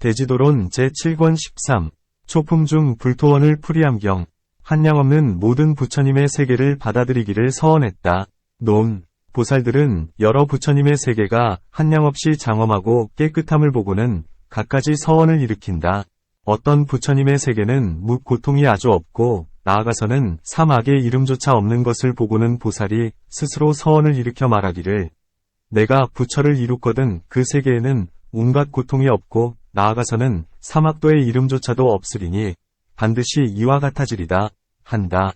대지도론 제7권 13. 초품 중 불토원을 풀이함경. 한량없는 모든 부처님의 세계를 받아들이기를 서원했다. 논. 보살들은 여러 부처님의 세계가 한량없이 장엄하고 깨끗함을 보고는 갖가지 서원을 일으킨다. 어떤 부처님의 세계는 고통이 아주 없고 나아가서는 사막의 이름조차 없는 것을 보고는 보살이 스스로 서원을 일으켜 말하기를 내가 부처를 이뤘거든 그 세계에는 온갖 고통이 없고 나아가서는 사막도의 이름조차도 없으리니 반드시 이와 같아지리다 한다.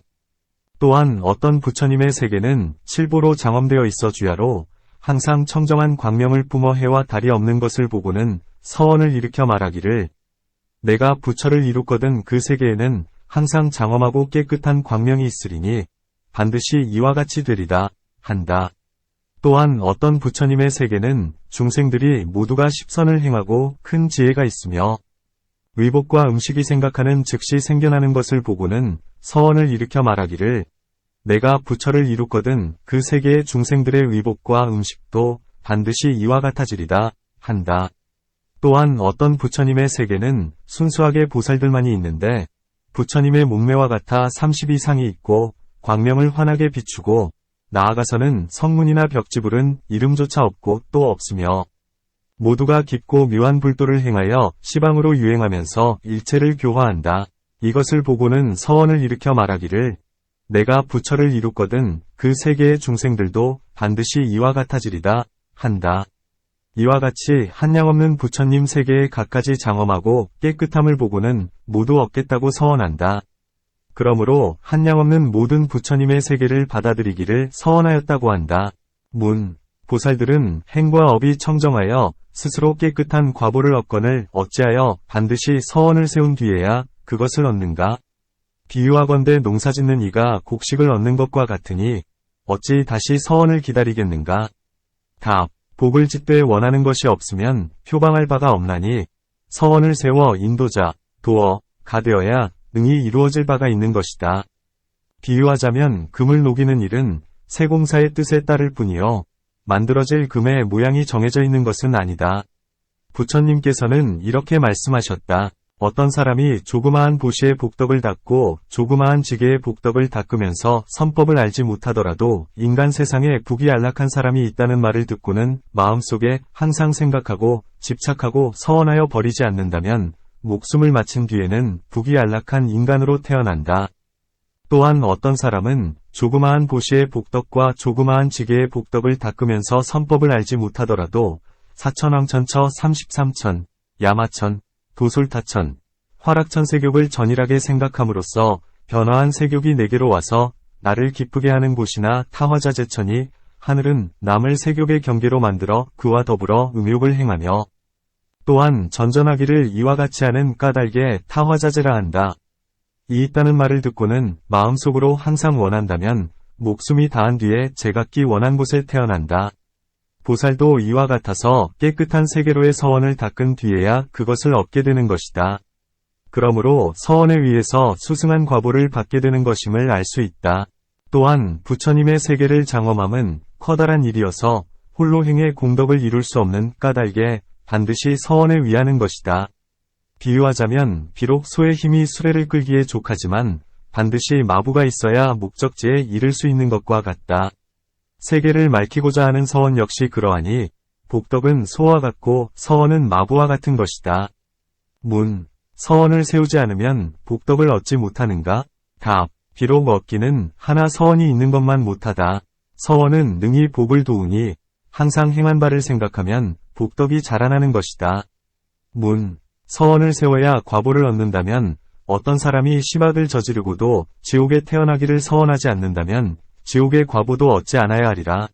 또한 어떤 부처님의 세계는 칠보로 장엄되어 있어 주야로 항상 청정한 광명을 뿜어 해와 달이 없는 것을 보고는 서원을 일으켜 말하기를 내가 부처를 이뤘거든 그 세계에는 항상 장엄하고 깨끗한 광명이 있으리니 반드시 이와 같이 되리다 한다. 또한 어떤 부처님의 세계는 중생들이 모두가 십선을 행하고 큰 지혜가 있으며 의복과 음식이 생각하는 즉시 생겨나는 것을 보고는 서원을 일으켜 말하기를 내가 부처를 이뤘거든 그 세계의 중생들의 의복과 음식도 반드시 이와 같아지리다 한다. 또한 어떤 부처님의 세계는 순수하게 보살들만이 있는데 부처님의 몸매와 같아 30 이상이 있고 광명을 환하게 비추고 나아가서는 성문이나 벽지불은 이름조차 없고 또 없으며 모두가 깊고 묘한 불도를 행하여 시방으로 유행하면서 일체를 교화한다. 이것을 보고는 서원을 일으켜 말하기를 내가 부처를 이뤘거든 그 세계의 중생들도 반드시 이와 같아지리다 한다. 이와 같이 한량없는 부처님 세계의 갖가지 장엄하고 깨끗함을 보고는 모두 얻겠다고 서원한다. 그러므로 한량없는 모든 부처님의 세계를 받아들이기를 서원하였다고 한다. 문. 보살들은 행과 업이 청정하여 스스로 깨끗한 과보를 얻거늘 어찌하여 반드시 서원을 세운 뒤에야 그것을 얻는가? 비유하건대 농사짓는 이가 곡식을 얻는 것과 같으니 어찌 다시 서원을 기다리겠는가? 답. 복을 짓되 원하는 것이 없으면 표방할 바가 없나니 서원을 세워 인도자, 도어가 되어야 능히 이루어질 바가 있는 것이다. 비유하자면 금을 녹이는 일은 세공사의 뜻에 따를 뿐이요 만들어질 금의 모양이 정해져 있는 것은 아니다. 부처님께서는 이렇게 말씀하셨다. 어떤 사람이 조그마한 보시의 복덕을 닦고 조그마한 지게의 복덕을 닦으면서 선법을 알지 못하더라도 인간 세상에 복이 안락한 사람이 있다는 말을 듣고는 마음속에 항상 생각하고 집착하고 서원하여 버리지 않는다면 목숨을 마친 뒤에는 복이 안락한 인간으로 태어난다. 또한 어떤 사람은 조그마한 보시의 복덕과 조그마한 지게의 복덕을 닦으면서 선법을 알지 못하더라도 사천왕천처 33천, 야마천, 도솔타천, 화락천 세욕을 전일하게 생각함으로써 변화한 세욕이 내게로 와서 나를 기쁘게 하는 곳이나 타화자재천이 하늘은 남을 세욕의 경계로 만들어 그와 더불어 음욕을 행하며 또한 전전하기를 이와 같이 하는 까닭에 타화자재라 한다. 이 있다는 말을 듣고는 마음속으로 항상 원한다면 목숨이 다한 뒤에 제각기 원한 곳에 태어난다. 보살도 이와 같아서 깨끗한 세계로의 서원을 닦은 뒤에야 그것을 얻게 되는 것이다. 그러므로 서원에 의해서 수승한 과보를 받게 되는 것임을 알 수 있다. 또한 부처님의 세계를 장엄함은 커다란 일이어서 홀로 행해 공덕을 이룰 수 없는 까닭에 반드시 서원에 위하는 것이다. 비유하자면 비록 소의 힘이 수레를 끌기에 족하지만 반드시 마부가 있어야 목적지에 이를 수 있는 것과 같다. 세계를 밝히고자 하는 서원 역시 그러하니 복덕은 소와 같고 서원은 마부와 같은 것이다. 문. 서원을 세우지 않으면 복덕을 얻지 못하는가? 답. 비록 얻기는 하나 서원이 있는 것만 못하다. 서원은 능히 복을 도우니 항상 행한 바를 생각하면 복덕이 자라나는 것이다. 문. 서원을 세워야 과보를 얻는다면 어떤 사람이 심악을 저지르고도 지옥에 태어나기를 서원하지 않는다면 지옥의 과보도 얻지 않아야 하리라.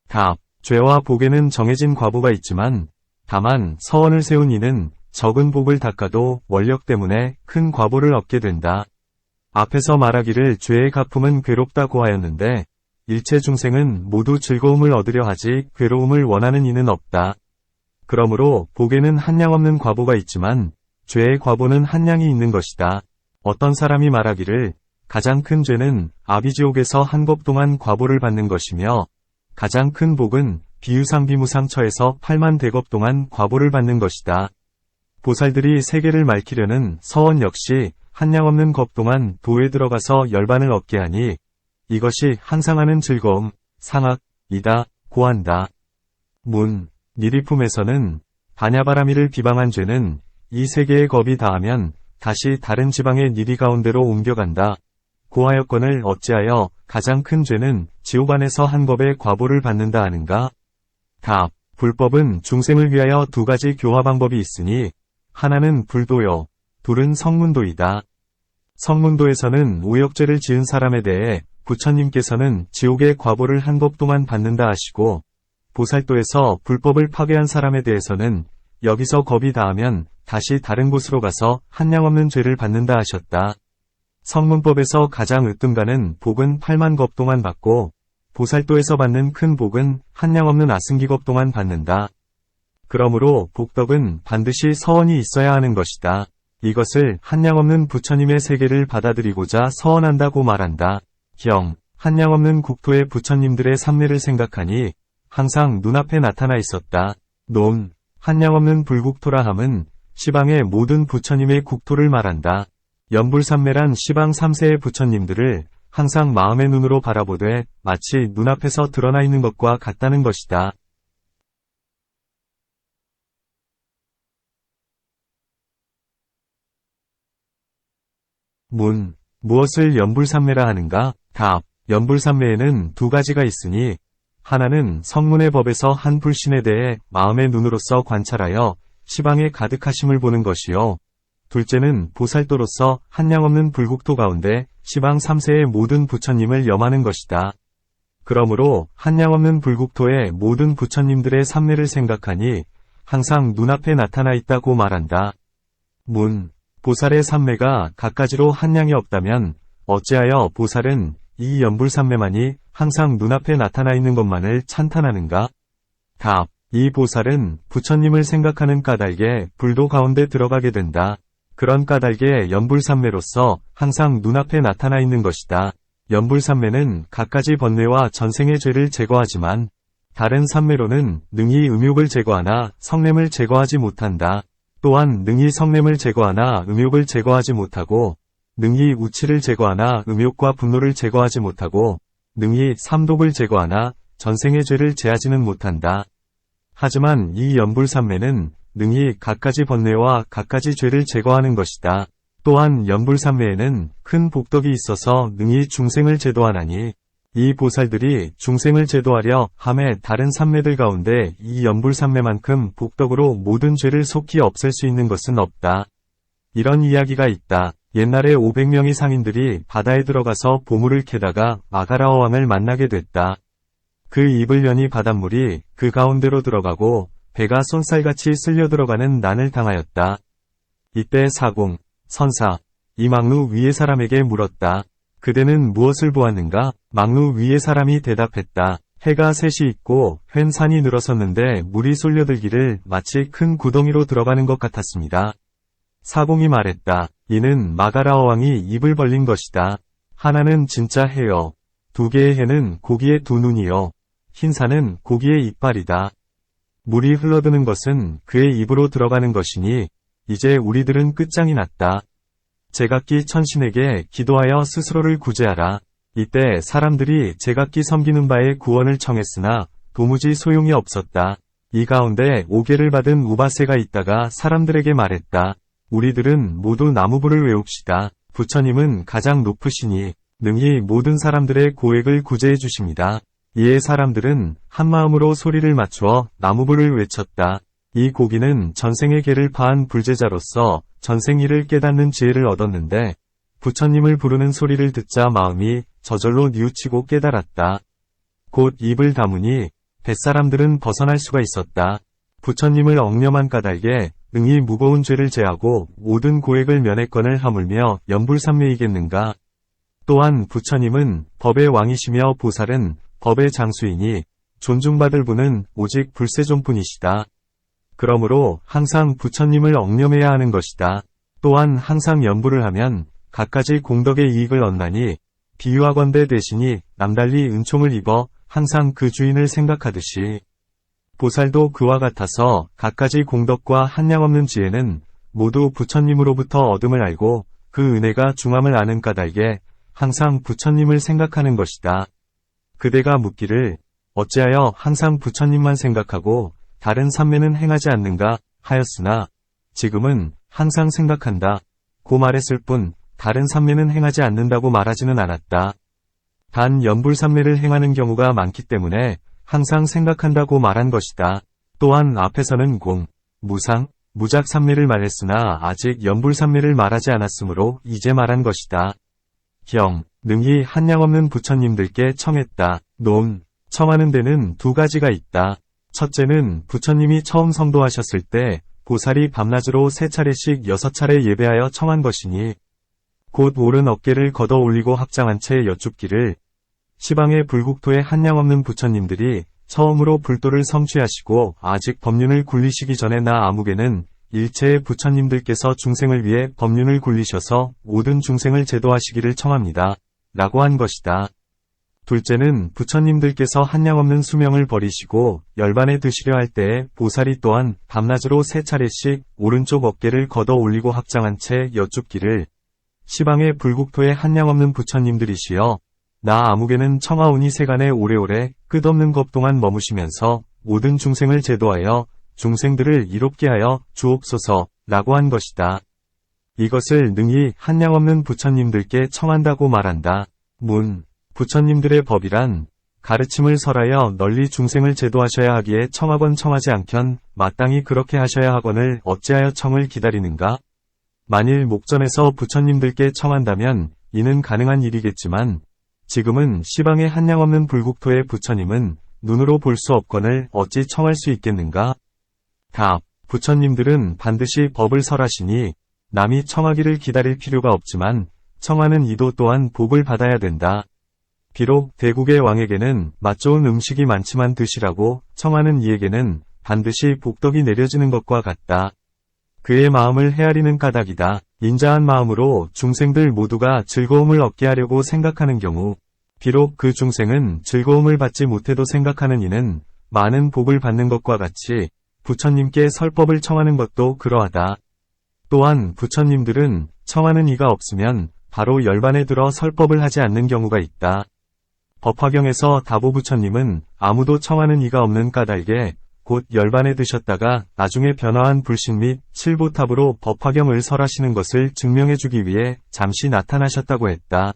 답. 죄와 복에는 정해진 과보가 있지만 다만 서원을 세운 이는 적은 복을 닦아도 원력 때문에 큰 과보를 얻게 된다. 앞에서 말하기를 죄의 갚음은 괴롭다고 하였는데 일체 중생은 모두 즐거움을 얻으려 하지 괴로움을 원하는 이는 없다. 그러므로 복에는 한량없는 과보가 있지만 죄의 과보는 한량이 있는 것이다. 어떤 사람이 말하기를 가장 큰 죄는 아비지옥에서 한 법 동안 과보를 받는 것이며 가장 큰 복은 비유상비무상처에서 8만 대겁 동안 과보를 받는 것이다. 보살들이 세계를 맑히려는 서원 역시 한량없는 겁 동안 도에 들어가서 열반을 얻게 하니 이것이 항상하는 즐거움, 상악이다, 고한다. 문, 니리품에서는 반야바라미를 비방한 죄는 이 세계의 겁이 다하면 다시 다른 지방의 니리 가운데로 옮겨간다. 고하여건을 어찌하여 가장 큰 죄는 지옥 안에서 한 법의 과보를 받는다 하는가? 답. 불법은 중생을 위하여 두 가지 교화 방법이 있으니 하나는 불도요, 둘은 성문도이다. 성문도에서는 오역죄를 지은 사람에 대해 부처님께서는 지옥의 과보를 한 법 동안 받는다 하시고, 보살도에서 불법을 파괴한 사람에 대해서는 여기서 겁이 다하면 다시 다른 곳으로 가서 한량없는 죄를 받는다 하셨다. 성문법에서 가장 으뜸가는 복은 8만 겁 동안 받고, 보살도에서 받는 큰 복은 한량없는 아승기겁 동안 받는다. 그러므로 복덕은 반드시 서원이 있어야 하는 것이다. 이것을 한량없는 부처님의 세계를 받아들이고자 서원한다고 말한다. 경, 한량없는 국토의 부처님들의 삼례를 생각하니 항상 눈앞에 나타나 있었다. 논, 한량없는 불국토라 함은 시방의 모든 부처님의 국토를 말한다. 연불삼매란 시방 3세의 부처님들을 항상 마음의 눈으로 바라보되 마치 눈앞에서 드러나 있는 것과 같다는 것이다. 문, 무엇을 연불삼매라 하는가? 답, 연불삼매에는 두 가지가 있으니 하나는 성문의 법에서 한 불신에 대해 마음의 눈으로서 관찰하여 시방의 가득하심을 보는 것이요. 둘째는 보살도로서 한량없는 불국토 가운데 시방 3세의 모든 부처님을 염하는 것이다. 그러므로 한량없는 불국토의 모든 부처님들의 삼례를 생각하니 항상 눈앞에 나타나 있다고 말한다. 문, 보살의 삼매가 갖가지로 한량이 없다면 어찌하여 보살은 이 연불삼매만이 항상 눈앞에 나타나 있는 것만을 찬탄하는가? 답, 이 보살은 부처님을 생각하는 까닭에 불도 가운데 들어가게 된다. 그런 까닭에 연불삼매로서 항상 눈앞에 나타나 있는 것이다. 연불삼매는 갖가지 번뇌와 전생의 죄를 제거하지만 다른 삼매로는 능히 음욕을 제거하나 성냄을 제거하지 못한다. 또한 능히 성냄을 제거하나 음욕을 제거하지 못하고 능히 우치를 제거하나 음욕과 분노를 제거하지 못하고 능히 삼독을 제거하나 전생의 죄를 제하지는 못한다. 하지만 이 연불삼매는 능히 갖가지 번뇌와 갖가지 죄를 제거하는 것이다. 또한 연불삼매에는 큰 복덕이 있어서 능히 중생을 제도하나니 이 보살들이 중생을 제도하려 함에 다른 삼매들 가운데 이 연불삼매만큼 복덕으로 모든 죄를 속히 없앨 수 있는 것은 없다. 이런 이야기가 있다. 옛날에 500명의 상인들이 바다에 들어가서 보물을 캐다가 마가라 어왕을 만나게 됐다. 그 입을 여니 바닷물이 그 가운데로 들어가고 배가 쏜살같이 쓸려 들어가는 난을 당하였다. 이때 사공, 선사, 이 막루 위의 사람에게 물었다. 그대는 무엇을 보았는가? 막루 위의 사람이 대답했다. 해가 셋이 있고 횡 산이 늘어섰는데 물이 쏠려들기를 마치 큰 구덩이로 들어가는 것 같았습니다. 사공이 말했다. 이는 마가라 어왕이 입을 벌린 것이다. 하나는 진짜 해요. 두 개의 해는 고기의 두 눈이요. 흰 산은 고기의 이빨이다. 물이 흘러드는 것은 그의 입으로 들어가는 것이니 이제 우리들은 끝장이 났다. 제각기 천신에게 기도하여 스스로를 구제하라. 이때 사람들이 제각기 섬기는 바의 구원을 청했으나 도무지 소용이 없었다. 이 가운데 오계를 받은 우바세가 있다가 사람들에게 말했다. 우리들은 모두 나무부를 외웁시다. 부처님은 가장 높으시니 능히 모든 사람들의 고액을 구제해 주십니다. 이에 사람들은 한마음으로 소리를 맞추어 나무부를 외쳤다. 이 고기는 전생의 계를 파한 불제자로서 전생일을 깨닫는 지혜를 얻었는데 부처님을 부르는 소리를 듣자 마음이 저절로 뉘우치고 깨달았다. 곧 입을 다무니 뱃사람들은 벗어날 수가 있었다. 부처님을 억념한 까닭에 능히 무거운 죄를 제하고 모든 고액을 면했건을 하물며 연불삼매이겠는가. 또한 부처님은 법의 왕이시며 보살은 법의 장수이니 존중받을 분은 오직 불세존뿐이시다. 그러므로 항상 부처님을 억념해야 하는 것이다. 또한 항상 연불을 하면 갖가지 공덕의 이익을 얻나니 비유하건대 대신이 남달리 은총을 입어 항상 그 주인을 생각하듯이 보살도 그와 같아서 갖가지 공덕과 한량없는 지혜는 모두 부처님으로부터 얻음을 알고 그 은혜가 중함을 아는 까닭에 항상 부처님을 생각하는 것이다. 그대가 묻기를 어찌하여 항상 부처님만 생각하고 다른 삼매는 행하지 않는가 하였으나 지금은 항상 생각한다 고 말했을 뿐 다른 삼매는 행하지 않는다고 말하지는 않았다. 단 연불삼매를 행하는 경우가 많기 때문에 항상 생각한다고 말한 것이다. 또한 앞에서는 공, 무상, 무작삼매를 말했으나 아직 연불삼매를 말하지 않았으므로 이제 말한 것이다. 경, 능히 한량없는 부처님들께 청했다. 논, 청하는 데는 두 가지가 있다. 첫째는 부처님이 처음 성도하셨을 때 보살이 밤낮으로 3차례씩 6차례 예배하여 청한 것이니 곧 오른 어깨를 걷어 올리고 합장한 채 여쭙기를 시방의 불국토에 한량없는 부처님들이 처음으로 불도를 성취하시고 아직 법륜을 굴리시기 전에 나 아무개는 일체의 부처님들께서 중생을 위해 법륜을 굴리셔서 모든 중생을 제도하시기를 청합니다. 라고 한 것이다. 둘째는 부처님들께서 한량없는 수명을 버리시고 열반에 드시려 할 때에 보살이 또한 밤낮으로 3차례씩 오른쪽 어깨를 걷어 올리고 합장한 채 여쭙기를 시방의 불국토에 한량없는 부처님들이시여 나 아무개는 청하오니 세간에 오래오래 끝없는 것 동안 머무시면서 모든 중생을 제도하여 중생들을 이롭게 하여 주옵소서 라고 한 것이다. 이것을 능히 한량없는 부처님들께 청한다고 말한다. 문, 부처님들의 법이란 가르침을 설하여 널리 중생을 제도하셔야 하기에 청하건 청하지 않건 마땅히 그렇게 하셔야 하거늘 어찌하여 청을 기다리는가? 만일 목전에서 부처님들께 청한다면 이는 가능한 일이겠지만 지금은 시방에 한량없는 불국토의 부처님은 눈으로 볼 수 없거늘 어찌 청할 수 있겠는가? 답. 부처님들은 반드시 법을 설하시니 남이 청하기를 기다릴 필요가 없지만 청하는 이도 또한 복을 받아야 된다. 비록 대국의 왕에게는 맛좋은 음식이 많지만 드시라고 청하는 이에게는 반드시 복덕이 내려지는 것과 같다. 그의 마음을 헤아리는 까닭이다. 인자한 마음으로 중생들 모두가 즐거움을 얻게 하려고 생각하는 경우 비록 그 중생은 즐거움을 받지 못해도 생각하는 이는 많은 복을 받는 것과 같이 부처님께 설법을 청하는 것도 그러하다. 또한 부처님들은 청하는 이가 없으면 바로 열반에 들어 설법을 하지 않는 경우가 있다. 법화경에서 다보부처님은 아무도 청하는 이가 없는 까닭에 곧 열반에 드셨다가 나중에 변화한 불신 및 칠보탑으로 법화경을 설하시는 것을 증명해주기 위해 잠시 나타나셨다고 했다.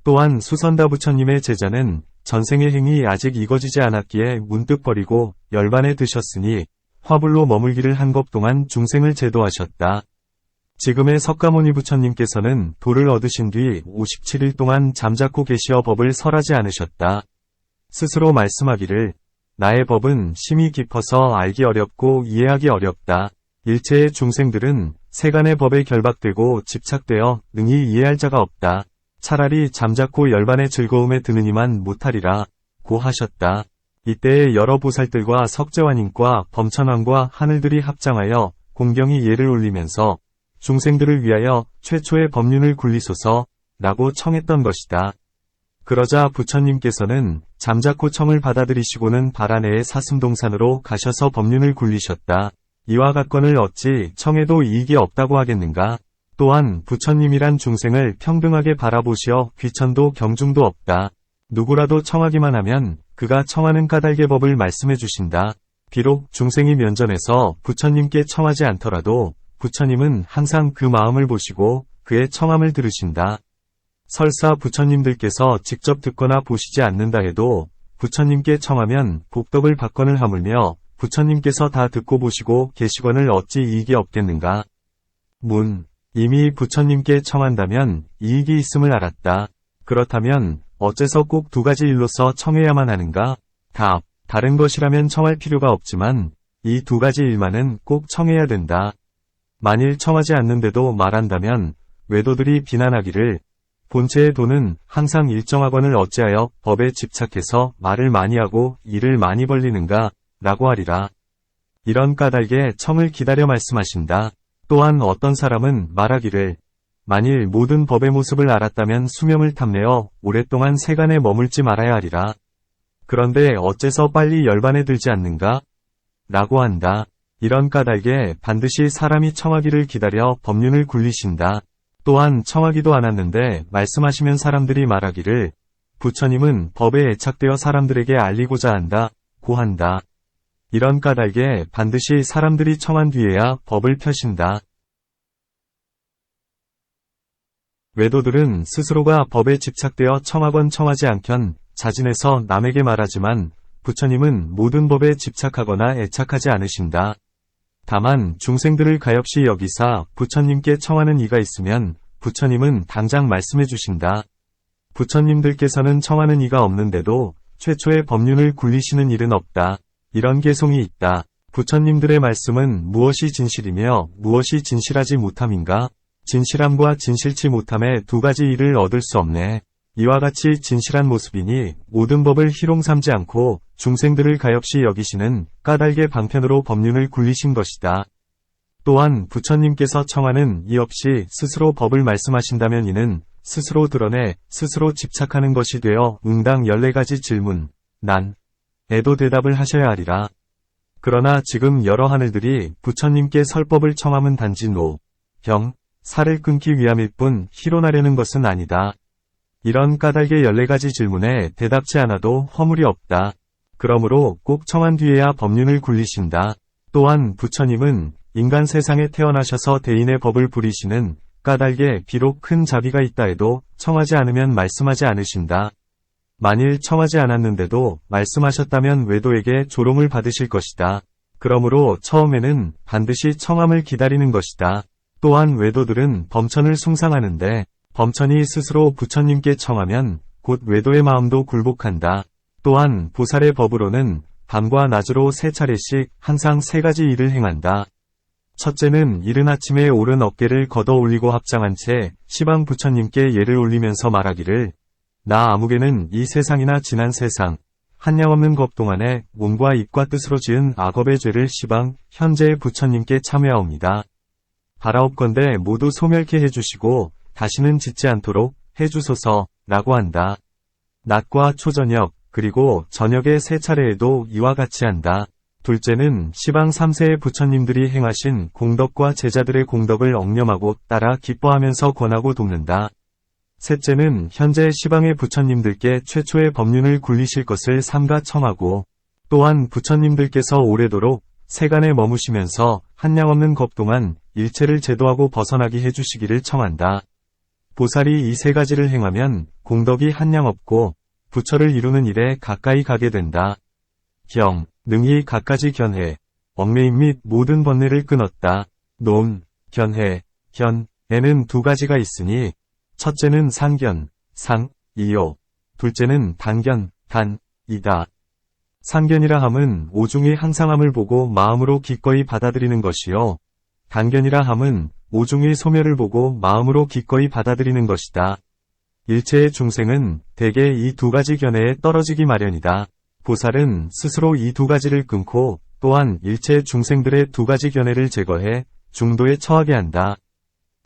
또한 수선다 부처님의 제자는 전생의 행이 아직 이거지지 않았기에 문득 버리고 열반에 드셨으니 화불로 머물기를 한 것 동안 중생을 제도하셨다. 지금의 석가모니 부처님께서는 도를 얻으신 뒤 57일 동안 잠자코 계시어 법을 설하지 않으셨다. 스스로 말씀하기를 나의 법은 심히 깊어서 알기 어렵고 이해하기 어렵다. 일체의 중생들은 세간의 법에 결박되고 집착되어 능히 이해할 자가 없다. 차라리 잠자코 열반의 즐거움에 드느니만 못하리라 고 하셨다. 이때에 여러 보살들과 석재환인과 범천왕과 하늘들이 합장하여 공경히 예를 올리면서 중생들을 위하여 최초의 법륜을 굴리소서 라고 청했던 것이다. 그러자 부처님께서는 잠자코 청을 받아들이시고는 발안해의 사슴동산으로 가셔서 법륜을 굴리셨다. 이와 같건을 어찌 청해도 이익이 없다고 하겠는가? 또한 부처님이란 중생을 평등하게 바라보시어 귀천도 경중도 없다. 누구라도 청하기만 하면 그가 청하는 까닭의 법을 말씀해 주신다. 비록 중생이 면전에서 부처님께 청하지 않더라도 부처님은 항상 그 마음을 보시고 그의 청함을 들으신다. 설사 부처님들께서 직접 듣거나 보시지 않는다 해도 부처님께 청하면 복덕을 받거늘 하물며 부처님께서 다 듣고 보시고 계시거늘 어찌 이익이 없겠는가? 문. 이미 부처님께 청한다면 이익이 있음을 알았다. 그렇다면 어째서 꼭 두 가지 일로서 청해야만 하는가? 답. 다른 것이라면 청할 필요가 없지만 이 두 가지 일만은 꼭 청해야 된다. 만일 청하지 않는데도 말한다면 외도들이 비난하기를 본체의 도는 항상 일정하거늘 어찌하여 법에 집착해서 말을 많이 하고 일을 많이 벌리는가 라고 하리라. 이런 까닭에 청을 기다려 말씀하신다. 또한 어떤 사람은 말하기를 만일 모든 법의 모습을 알았다면 수명을 탐내어 오랫동안 세간에 머물지 말아야 하리라. 그런데 어째서 빨리 열반에 들지 않는가? 라고 한다. 이런 까닭에 반드시 사람이 청하기를 기다려 법륜을 굴리신다. 또한 청하기도 않았는데 말씀하시면 사람들이 말하기를 부처님은 법에 애착되어 사람들에게 알리고자 한다, 고한다. 이런 까닭에 반드시 사람들이 청한 뒤에야 법을 펴신다. 외도들은 스스로가 법에 집착되어 청하건 청하지 않건 자진해서 남에게 말하지만 부처님은 모든 법에 집착하거나 애착하지 않으신다. 다만 중생들을 가엾이 여기사 부처님께 청하는 이가 있으면 부처님은 당장 말씀해 주신다. 부처님들께서는 청하는 이가 없는데도 최초의 법륜을 굴리시는 일은 없다. 이런 개송이 있다. 부처님들의 말씀은 무엇이 진실이며 무엇이 진실하지 못함인가? 진실함과 진실치 못함의 두 가지 일을 얻을 수 없네. 이와 같이 진실한 모습이니 모든 법을 희롱 삼지 않고 중생들을 가엾이 여기시는 까닭의 방편으로 법륜을 굴리신 것이다. 또한 부처님께서 청하는 이 없이 스스로 법을 말씀하신다면 이는 스스로 드러내 스스로 집착하는 것이 되어 응당 14가지 질문, 난에도 대답을 하셔야 하리라. 그러나 지금 여러 하늘들이 부처님께 설법을 청함은 단지 노, 병, 살을 끊기 위함일 뿐 희론하려는 것은 아니다. 이런 까닭의 14가지 질문에 대답지 않아도 허물이 없다. 그러므로 꼭 청한 뒤에야 법륜을 굴리신다. 또한 부처님은 인간 세상에 태어나셔서 대인의 법을 부리시는 까닭에 비록 큰 자비가 있다 해도 청하지 않으면 말씀하지 않으신다. 만일 청하지 않았는데도 말씀하셨다면 외도에게 조롱을 받으실 것이다. 그러므로 처음에는 반드시 청함을 기다리는 것이다. 또한 외도들은 범천을 숭상하는데 범천이 스스로 부처님께 청하면 곧 외도의 마음도 굴복한다. 또한 보살의 법으로는 밤과 낮으로 3차례씩 항상 3가지 일을 행한다. 첫째는 이른 아침에 오른 어깨를 걷어 올리고 합장한 채 시방 부처님께 예를 올리면서 말하기를 나 아무개는 이 세상이나 지난 세상 한량없는 법 동안에 몸과 입과 뜻으로 지은 악업의 죄를 시방 현재의 부처님께 참회하옵니다. 바라옵건대 모두 소멸케 해주시고 다시는 짓지 않도록 해주소서 라고 한다. 낮과 초저녁 그리고 저녁의 3차례에도 이와 같이 한다. 둘째는 시방 3세의 부처님들이 행하신 공덕과 제자들의 공덕을 억념하고 따라 기뻐하면서 권하고 돕는다. 셋째는 현재 시방의 부처님들께 최초의 법륜을 굴리실 것을 삼가 청하고 또한 부처님들께서 오래도록 세간에 머무시면서 한량없는 법 동안 일체를 제도하고 벗어나게 해주시기를 청한다. 보살이 이 3가지를 행하면 공덕이 한량없고 부처를 이루는 일에 가까이 가게 된다. 경, 능히 갖가지 견해, 얽매임 및 모든 번뇌를 끊었다. 논, 견해, 견에는 2가지가 있으니 첫째는 상견, 상이요. 둘째는 단견, 단이다. 상견이라 함은 오중의 항상함을 보고 마음으로 기꺼이 받아들이는 것이요. 단견이라 함은 오중의 소멸을 보고 마음으로 기꺼이 받아들이는 것이다. 일체의 중생은 대개 이 2가지 견해에 떨어지기 마련이다. 보살은 스스로 이 2가지를 끊고 또한 일체 중생들의 2가지 견해를 제거해 중도에 처하게 한다.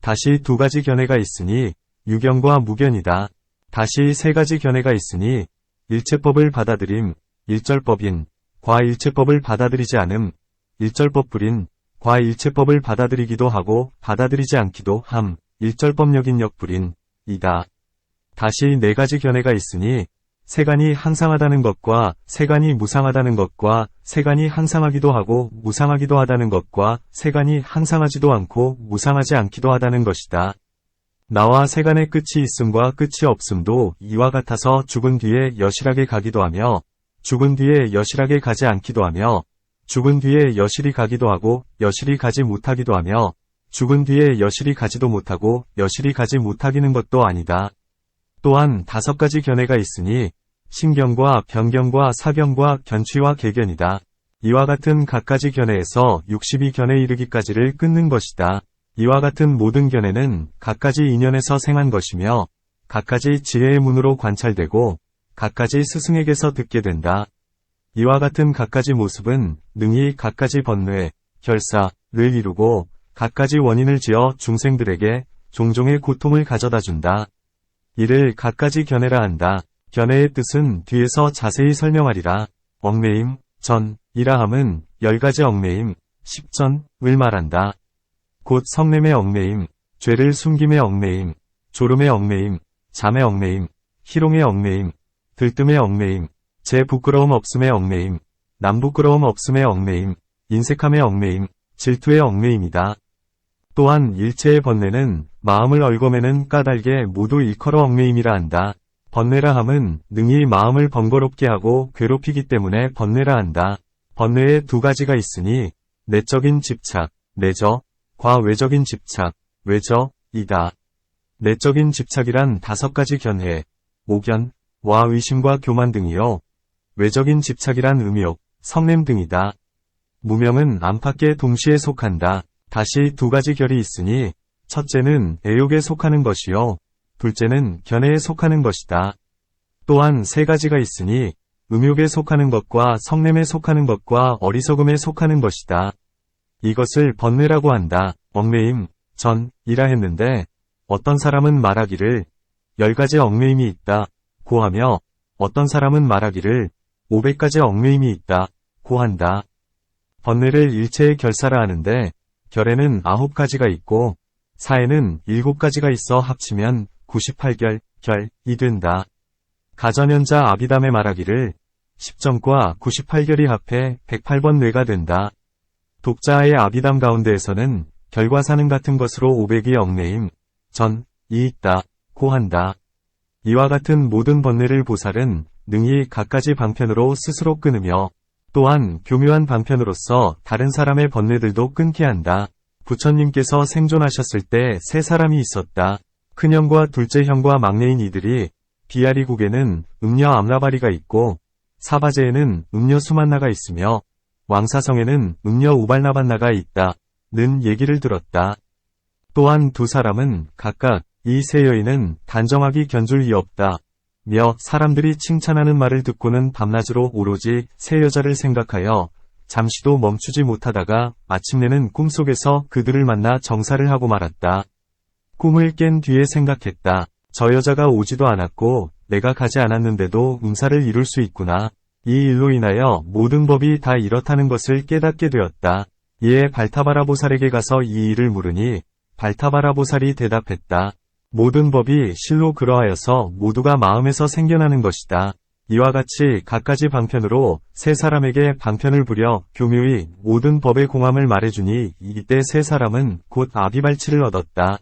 다시 2가지 견해가 있으니 유견과 무견이다. 다시 3가지 견해가 있으니 일체법을 받아들임, 일절법인, 과일체법을 받아들이지 않음, 일절법불인, 과일체법을 받아들이기도 하고 받아들이지 않기도 함, 일절법력인 역불인, 이다. 다시 4가지 견해가 있으니 세간이 항상하다는 것과 세간이 무상하다는 것과 세간이 항상하기도 하고 무상하기도 하다는 것과 세간이 항상하지도 않고 무상하지 않기도 하다는 것이다. 나와 세간의 끝이 있음과 끝이 없음도 이와 같아서 죽은 뒤에 여실하게 가기도 하며 죽은 뒤에 여실하게 가지 않기도 하며 죽은 뒤에 여실히 가기도 하고 여실히 가지 못하기도 하며 죽은 뒤에 여실히 가지도 못하고 여실히 가지 못하기는 것도 아니다. 또한 5가지 견해가 있으니 신견과 변견과 사견과 견취와 개견이다. 이와 같은 각가지 견해에서 62견에 이르기까지를 끊는 것이다. 이와 같은 모든 견해는 각가지 인연에서 생한 것이며 각가지 지혜의 문으로 관찰되고 각가지 스승에게서 듣게 된다. 이와 같은 각가지 모습은 능히 각가지 번뇌, 결사를 이루고 각가지 원인을 지어 중생들에게 종종의 고통을 가져다 준다. 이를 각가지 견해라 한다. 견해의 뜻은 뒤에서 자세히 설명하리라. 얽매임, 전이라 함은 10가지 얽매임, 십전을 말한다. 곧 성냄의 얽매임, 죄를 숨김의 얽매임, 졸음의 얽매임, 잠의 얽매임, 희롱의 얽매임, 들뜸의 얽매임, 제 부끄러움 없음의 얽매임, 남 부끄러움 없음의 얽매임, 인색함의 얽매임, 질투의 얽매임이다. 또한 일체의 번뇌는 마음을 얽어매는 까닭에 모두 일컬어 얽매임이라 한다. 번뇌라 함은 능히 마음을 번거롭게 하고 괴롭히기 때문에 번뇌라 한다. 번뇌에 두 가지가 있으니 내적인 집착, 내저과 외적인 집착, 외저이다. 내적인 집착이란 5가지 견해, 오견과 의심과 교만 등이요. 외적인 집착이란 음욕, 성냄 등이다. 무명은 안팎에 동시에 속한다. 다시 2가지 결이 있으니 첫째는 애욕에 속하는 것이요. 둘째는 견해에 속하는 것이다. 또한 3가지가 있으니 음욕에 속하는 것과 성냄에 속하는 것과 어리석음에 속하는 것이다. 이것을 번뇌라고 한다. 얽매임, 전이라 했는데 어떤 사람은 말하기를 10가지 얽매임이 있다 고 하며 어떤 사람은 말하기를 500가지 얽매임이 있다 고 한다. 번뇌를 일체의 결사라 하는데 결에는 9가지가 있고 사에는 7가지가 있어 합치면 98결, 결이 된다. 가전현자 아비담에 말하기를 10전과 98결이 합해 108번 뇌가 된다. 독자의 아비담 가운데에서는 결과 사는 같은 것으로 500이 얽매임, 전이 있다 고 한다. 이와 같은 모든 번뇌를 보살은 능히 갖가지 방편으로 스스로 끊으며 또한 교묘한 방편으로서 다른 사람의 번뇌들도 끊게 한다. 부처님께서 생존하셨을 때 3사람이 있었다. 큰형과 둘째 형과 막내인 이들이 비아리국에는 음녀 암라바리가 있고 사바제에는 음녀 수만나가 있으며 왕사성에는 음녀 우발나반나가 있다는 얘기를 들었다. 또한 2사람은 각각 이 3여인은 단정하기 견줄이 없다. 며 사람들이 칭찬하는 말을 듣고는 밤낮으로 오로지 3여자를 생각하여 잠시도 멈추지 못하다가 마침내는 꿈속에서 그들을 만나 정사를 하고 말았다. 꿈을 깬 뒤에 생각했다. 저 여자가 오지도 않았고 내가 가지 않았는데도 음사를 이룰 수 있구나. 이 일로 인하여 모든 법이 다 이렇다는 것을 깨닫게 되었다. 이에 발타바라 보살에게 가서 이 일을 물으니 발타바라 보살이 대답했다. 모든 법이 실로 그러하여서 모두가 마음에서 생겨나는 것이다. 이와 같이 갖가지 방편으로 3사람에게 방편을 부려 교묘히 모든 법의 공함을 말해주니 이때 3사람은 곧 아비발치를 얻었다.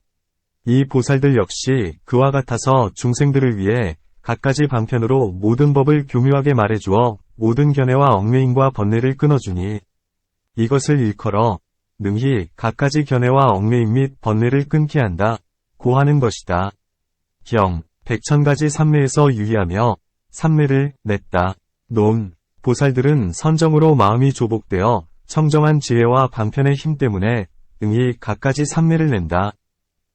이 보살들 역시 그와 같아서 중생들을 위해 갖가지 방편으로 모든 법을 교묘하게 말해주어 모든 견해와 얽매임과 번뇌를 끊어주니 이것을 일컬어 능히 갖가지 견해와 얽매임 및 번뇌를 끊게 한다 고 하는 것이다. 경, 백천가지 삼매에서 유의하며 삼매를 냈다. 논, 보살들은 선정으로 마음이 조복되어 청정한 지혜와 방편의 힘 때문에 능히 갖가지 삼매를 낸다.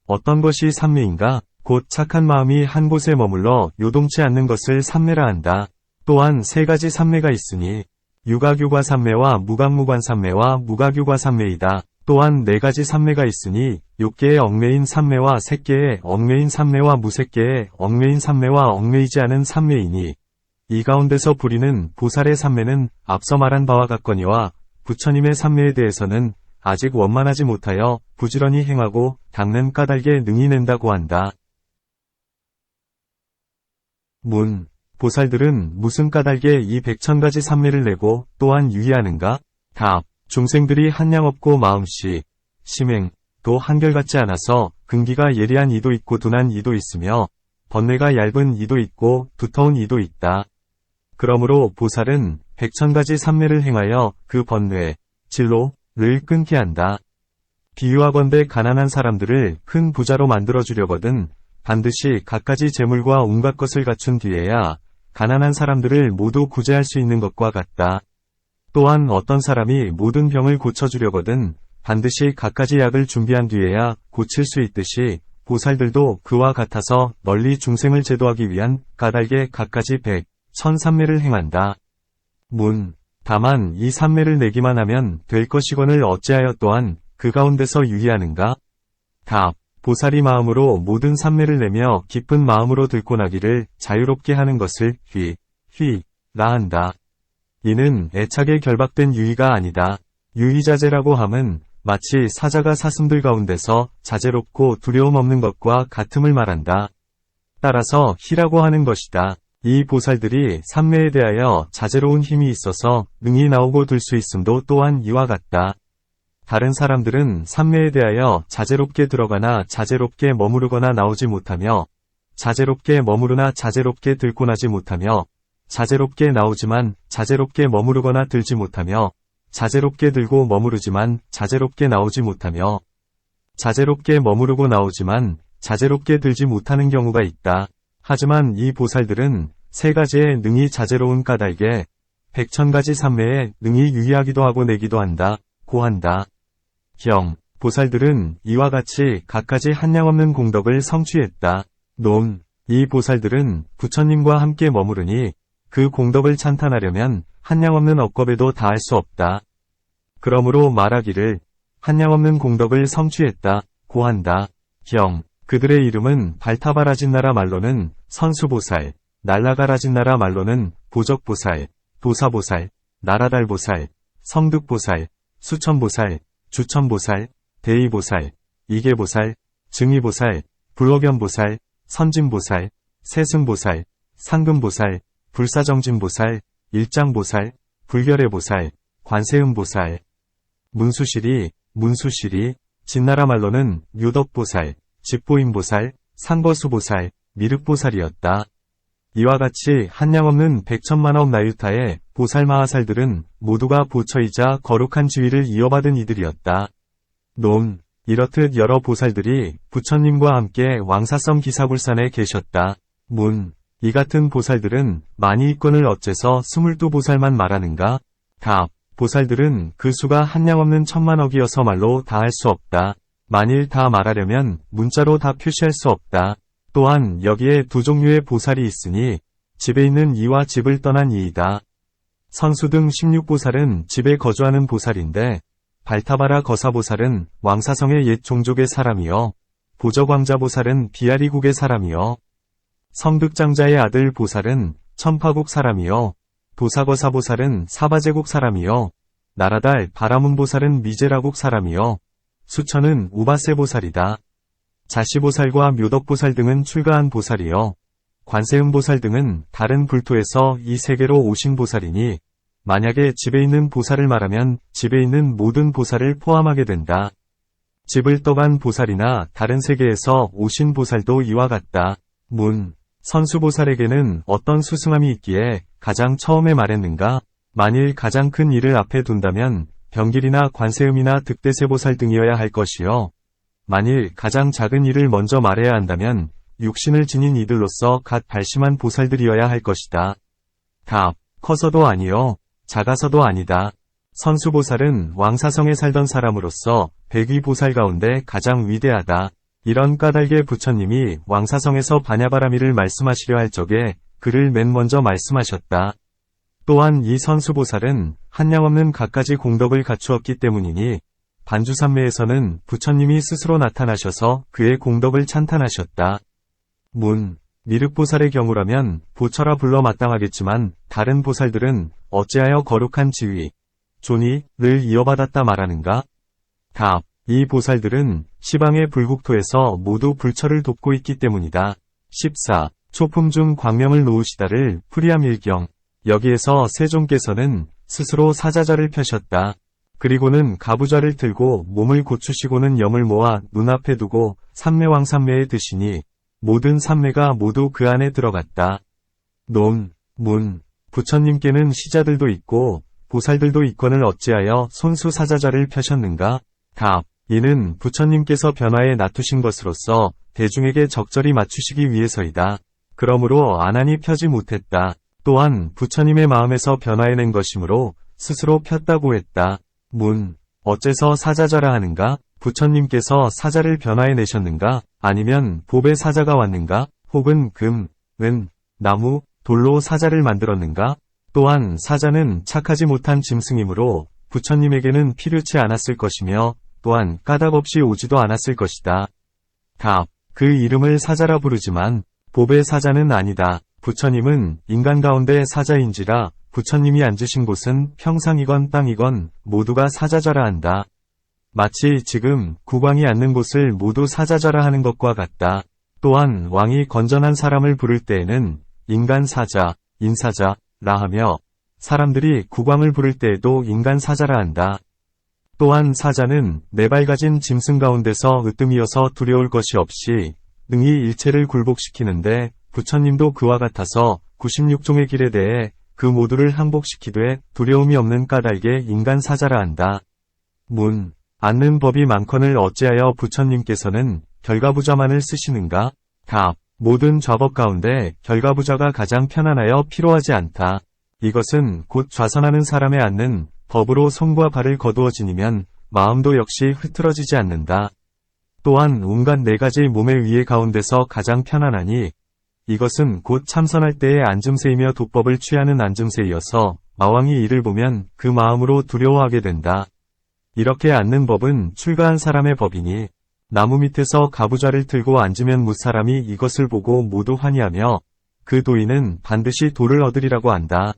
어떤 것이 삼매인가? 곧 착한 마음이 한 곳에 머물러 요동치 않는 것을 삼매라 한다. 또한 3가지 삼매가 있으니 유가규과 삼매와 무각무관 삼매와 무가규과 삼매이다. 또한 4가지 삼매가 있으니 6개의 얽매인 삼매와 3개의 얽매인 삼매와 무색개의 얽매인 삼매와 얽매이지 않은 삼매이니 이 가운데서 부리는 보살의 삼매는 앞서 말한 바와 같거니와 부처님의 삼매에 대해서는 아직 원만하지 못하여 부지런히 행하고 닦는 까닭에 능히 낸다고 한다. 문, 보살들은 무슨 까닭에 이 100,000가지 삼매를 내고 또한 유의하는가? 답, 중생들이 한량 없고 마음씨, 심행도 한결같지 않아서 근기가 예리한 이도 있고 둔한 이도 있으며 번뇌가 얇은 이도 있고 두터운 이도 있다. 그러므로 보살은 100,000가지 삼매를 행하여 그 번뇌, 진로를 끊게 한다. 비유하건대 가난한 사람들을 큰 부자로 만들어주려거든 반드시 갖가지 재물과 온갖 것을 갖춘 뒤에야 가난한 사람들을 모두 구제할 수 있는 것과 같다. 또한 어떤 사람이 모든 병을 고쳐주려거든 반드시 갖가지 약을 준비한 뒤에야 고칠 수 있듯이 보살들도 그와 같아서 널리 중생을 제도하기 위한 까닭에 갖가지 100, 1000삼매를 행한다. 문, 다만 이 삼매를 내기만 하면 될 것이거늘 어찌하여 또한 그 가운데서 유의하는가? 답, 보살이 마음으로 모든 삼매를 내며 깊은 마음으로 들고 나기를 자유롭게 하는 것을 휘라 한다. 이는 애착에 결박된 유의가 아니다. 유의자재라고 함은 마치 사자가 사슴들 가운데서 자재롭고 두려움 없는 것과 같음을 말한다. 따라서 희라고 하는 것이다. 이 보살들이 삼매에 대하여 자재로운 힘이 있어서 능히 나오고 들 수 있음도 또한 이와 같다. 다른 사람들은 삼매에 대하여 자재롭게 들어가나 자재롭게 머무르거나 나오지 못하며 자재롭게 머무르나 자재롭게 들고 나지 못하며 자재롭게 나오지만 자재롭게 머무르거나 들지 못하며 자재롭게 들고 머무르지만 자재롭게 나오지 못하며 자재롭게 머무르고 나오지만 자재롭게 들지 못하는 경우가 있다. 하지만 이 보살들은 세 가지의 능히 자재로운 까닭에 백천가지 삼매에 능히 유의하기도 하고 내기도 한다. 고한다. 경. 보살들은 이와 같이 각가지 한량없는 공덕을 성취했다. 논. 이 보살들은 부처님과 함께 머무르니 그 공덕을 찬탄하려면 한량없는 억겁에도 다할 수 없다. 그러므로 말하기를 한량없는 공덕을 성취했다. 고한다. 경. 그들의 이름은 발타바라진나라 말로는 선수보살, 날라가라진나라 말로는 보적보살, 도사보살, 나라달보살, 성득보살, 수천보살, 주천보살, 대의보살, 이계보살, 증의보살, 불호견보살, 선진보살, 세승보살, 상금보살, 불사정진보살, 일장보살, 불결의보살, 관세음보살, 문수실이, 진나라 말로는 유덕보살, 집보임보살, 상거수보살, 미륵보살이었다. 이와 같이 한량없는 백천만억 나유타의 보살마하살들은 모두가 보처이자 거룩한 지위를 이어받은 이들이었다. 논. 이렇듯 여러 보살들이 부처님과 함께 왕사섬 기사불산에 계셨다. 문. 이 같은 보살들은 많이 있건을 어째서 22보살만 말하는가? 답. 보살들은 그 수가 한량없는 천만억이어서 말로 다 할 수 없다. 만일 다 말하려면 문자로 다 표시할 수 없다. 또한 여기에 두 종류의 보살이 있으니 집에 있는 이와 집을 떠난 이이다. 선수 등 16보살은 집에 거주하는 보살인데 발타바라 거사보살은 왕사성의 옛 종족의 사람이요. 보적왕자보살은 비아리국의 사람이요. 성득장자의 아들 보살은 천파국 사람이요. 도사거사보살은 사바제국 사람이요. 나라달 바라문보살은 미제라국 사람이요. 수천은 우바세보살이다. 자시보살과 묘덕보살 등은 출가한 보살이요. 관세음보살 등은 다른 불토에서 이 세계로 오신 보살이니 만약에 집에 있는 보살을 말하면 집에 있는 모든 보살을 포함하게 된다. 집을 떠간 보살이나 다른 세계에서 오신 보살도 이와 같다. 문. 선수보살에게는 어떤 수승함이 있기에 가장 처음에 말했는가? 만일 가장 큰 일을 앞에 둔다면 병길이나 관세음이나 득대세보살 등이어야 할 것이요. 만일 가장 작은 일을 먼저 말해야 한다면 육신을 지닌 이들로서 갓 발심한 보살들이어야 할 것이다. 답. 커서도 아니요. 작아서도 아니다. 선수보살은 왕사성에 살던 사람으로서 백위보살 가운데 가장 위대하다. 이런 까닭에 부처님이 왕사성에서 바냐바라미를 말씀하시려 할 적에 그를 맨 먼저 말씀하셨다. 또한 이 선수보살은 한량없는 갖가지 공덕을 갖추었기 때문이니 반주삼매에서는 부처님이 스스로 나타나셔서 그의 공덕을 찬탄하셨다. 문. 미륵보살의 경우라면 보처라 불러 마땅하겠지만 다른 보살들은 어찌하여 거룩한 지위, 존위를 이어받았다 말하는가? 답. 이 보살들은 시방의 불국토에서 모두 불처를 돕고 있기 때문이다. 14. 초품 중 광명을 놓으시다를 프리암일경. 여기에서 세종께서는 스스로 사자자를 펴셨다. 그리고는 가부좌를 들고 몸을 고추시고는 염을 모아 눈앞에 두고 삼매왕삼매에 드시니 모든 삼매가 모두 그 안에 들어갔다. 논. 문. 부처님께는 시자들도 있고 보살들도 있건을 어찌하여 손수 사자자를 펴셨는가? 답. 이는 부처님께서 변화에 놔두신 것으로서 대중에게 적절히 맞추시기 위해서이다. 그러므로 안안이 펴지 못했다. 또한 부처님의 마음에서 변화해낸 것이므로 스스로 폈다고 했다. 문. 어째서 사자자라 하는가? 부처님께서 사자를 변화해내셨는가? 아니면 봅의 사자가 왔는가? 혹은 금, 은, 나무, 돌로 사자를 만들었는가? 또한 사자는 착하지 못한 짐승이므로 부처님에게는 필요치 않았을 것이며 또한 까닭 없이 오지도 않았을 것이다. 답. 그 이름을 사자라 부르지만 봅의 사자는 아니다. 부처님은 인간 가운데 사자인지라 부처님이 앉으신 곳은 평상이건 땅이건 모두가 사자좌라 한다. 마치 지금 국왕이 앉는 곳을 모두 사자좌라 하는 것과 같다. 또한 왕이 건전한 사람을 부를 때에는 인간 사자, 인사자라 하며 사람들이 국왕을 부를 때에도 인간 사자라 한다. 또한 사자는 네 발 가진 짐승 가운데서 으뜸이어서 두려울 것이 없이 능히 일체를 굴복시키는데 부처님도 그와 같아서 96종의 길에 대해 그 모두를 항복시키되 두려움이 없는 까닭에 인간 사자라 한다. 문. 앉는 법이 많거늘 어찌하여 부처님께서는 결가부좌만을 쓰시는가? 답. 모든 좌법 가운데 결가부좌가 가장 편안하여 피로하지 않다. 이것은 곧 좌선하는 사람의 앉는 법으로 손과 발을 거두어지니면 마음도 역시 흐트러지지 않는다. 또한 온갖 네 가지 몸의 위에 가운데서 가장 편안하니 이것은 곧 참선할 때의 앉음새이며 도법을 취하는 앉음새이어서 마왕이 이를 보면 그 마음으로 두려워하게 된다. 이렇게 앉는 법은 출가한 사람의 법이니 나무 밑에서 가부좌를 들고 앉으면 무사람이 이것을 보고 모두 환희하며 그 도인은 반드시 도를 얻으리라고 한다.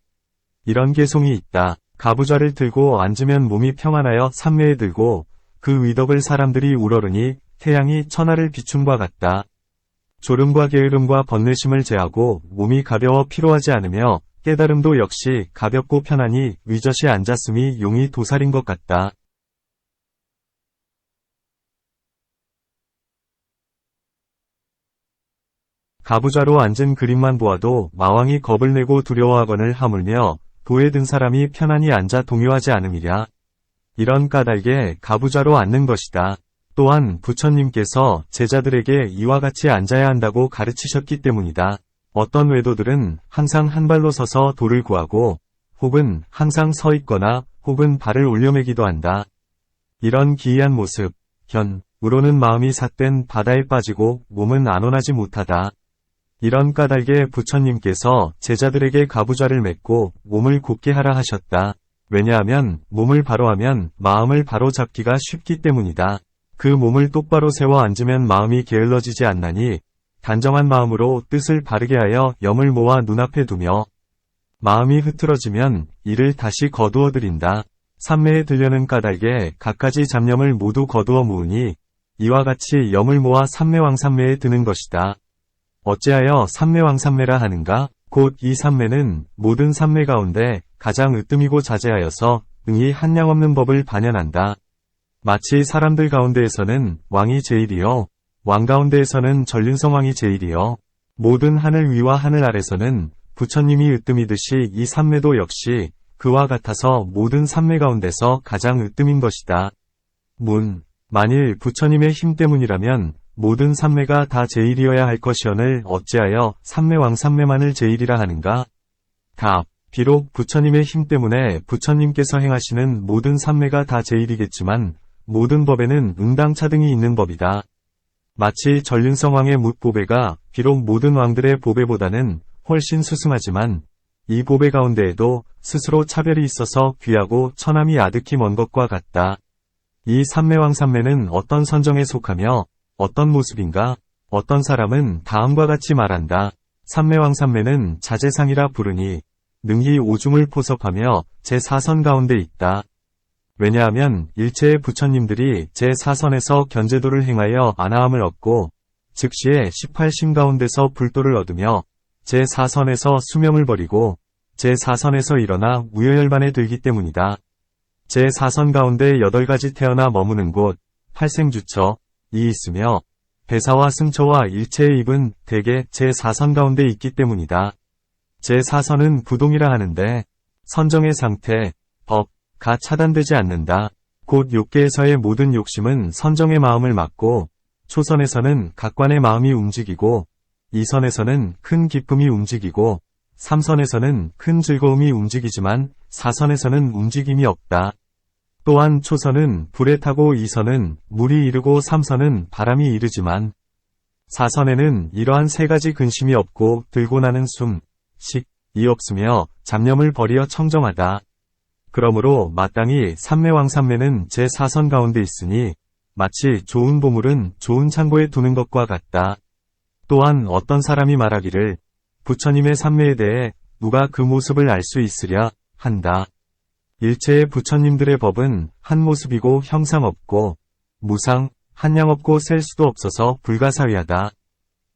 이런 개송이 있다. 가부좌를 들고 앉으면 몸이 평안하여 삼매에 들고 그 위덕을 사람들이 우러르니 태양이 천하를 비춘과 같다. 졸음과 게으름과 번뇌심을 제하고 몸이 가벼워 피로하지 않으며 깨달음도 역시 가볍고 편안히 위젓이 앉았음이 용이 도살인 것 같다. 가부좌로 앉은 그림만 보아도 마왕이 겁을 내고 두려워하거늘 하물며 도에 든 사람이 편안히 앉아 동요하지 않음이랴. 이런 까닭에 가부좌로 앉는 것이다. 또한 부처님께서 제자들에게 이와 같이 앉아야 한다고 가르치셨기 때문이다. 어떤 외도들은 항상 한 발로 서서 도를 구하고 혹은 항상 서 있거나 혹은 발을 올려매기도 한다. 이런 기이한 모습, 우로는 마음이 삿된 바다에 빠지고 몸은 안온하지 못하다. 이런 까닭에 부처님께서 제자들에게 가부좌를 맺고 몸을 곧게 하라 하셨다. 왜냐하면 몸을 바로 하면 마음을 바로 잡기가 쉽기 때문이다. 그 몸을 똑바로 세워 앉으면 마음이 게을러지지 않나니 단정한 마음으로 뜻을 바르게 하여 염을 모아 눈앞에 두며 마음이 흐트러지면 이를 다시 거두어 들인다. 삼매에 들려는 까닭에 갖가지 잡념을 모두 거두어 모으니 이와 같이 염을 모아 삼매왕삼매에 드는 것이다. 어찌하여 삼매왕삼매라 하는가? 곧 이 삼매는 모든 삼매 가운데 가장 으뜸이고 자제하여서 능히 한량 없는 법을 반연한다. 마치 사람들 가운데에서는 왕이 제일이요 왕 가운데에서는 전륜성왕이 제일이요 모든 하늘 위와 하늘 아래서는 부처님이 으뜸이듯이 이 삼매도 역시 그와 같아서 모든 삼매 가운데서 가장 으뜸인 것이다. 문. 만일 부처님의 힘 때문이라면 모든 삼매가 다 제일이어야 할 것이오늘 어찌하여 삼매왕삼매만을 제일이라 하는가? 답. 비록 부처님의 힘 때문에 부처님께서 행하시는 모든 삼매가 다 제일이겠지만 모든 법에는 응당차등이 있는 법이다. 마치 전륜성왕의 묻보배가 비록 모든 왕들의 보배보다는 훨씬 수승하지만 이 보배 가운데에도 스스로 차별이 있어서 귀하고 처남이 아득히 먼 것과 같다. 이 삼매왕삼매는 어떤 선정에 속하며 어떤 모습인가? 어떤 사람은 다음과 같이 말한다. 삼매왕삼매는 자제상이라 부르니 능히 오중을 포섭하며 제4선 가운데 있다. 왜냐하면 일체의 부처님들이 제4선에서 견제도를 행하여 안하함을 얻고 즉시에 18심 가운데서 불도를 얻으며 제4선에서 수명을 버리고 제4선에서 일어나 무여열반에 들기 때문이다. 제4선 가운데 8가지 태어나 머무는 곳, 팔생주처, 이 있으며 배사와 승처와 일체의 입은 대개 제4선 가운데 있기 때문이다. 제4선은 부동이라 하는데 선정의 상태, 법, 가 차단되지 않는다. 곧 욕계에서의 모든 욕심은 선정의 마음을 막고 초선에서는 각관의 마음이 움직이고 2선에서는 큰 기쁨이 움직이고 3선에서는 큰 즐거움이 움직이지만 4선에서는 움직임이 없다. 또한 초선은 불에 타고 2선은 물이 이르고 3선은 바람이 이르지만 4선에는 이러한 세 가지 근심이 없고 들고 나는 숨, 식,이 없으며 잡념을 버리어 청정하다. 그러므로 마땅히 삼매왕삼매는 제4선 가운데 있으니 마치 좋은 보물은 좋은 창고에 두는 것과 같다. 또한 어떤 사람이 말하기를 부처님의 삼매에 대해 누가 그 모습을 알 수 있으랴 한다. 일체의 부처님들의 법은 한 모습이고 형상 없고 무상, 한량 없고 셀 수도 없어서 불가사의하다.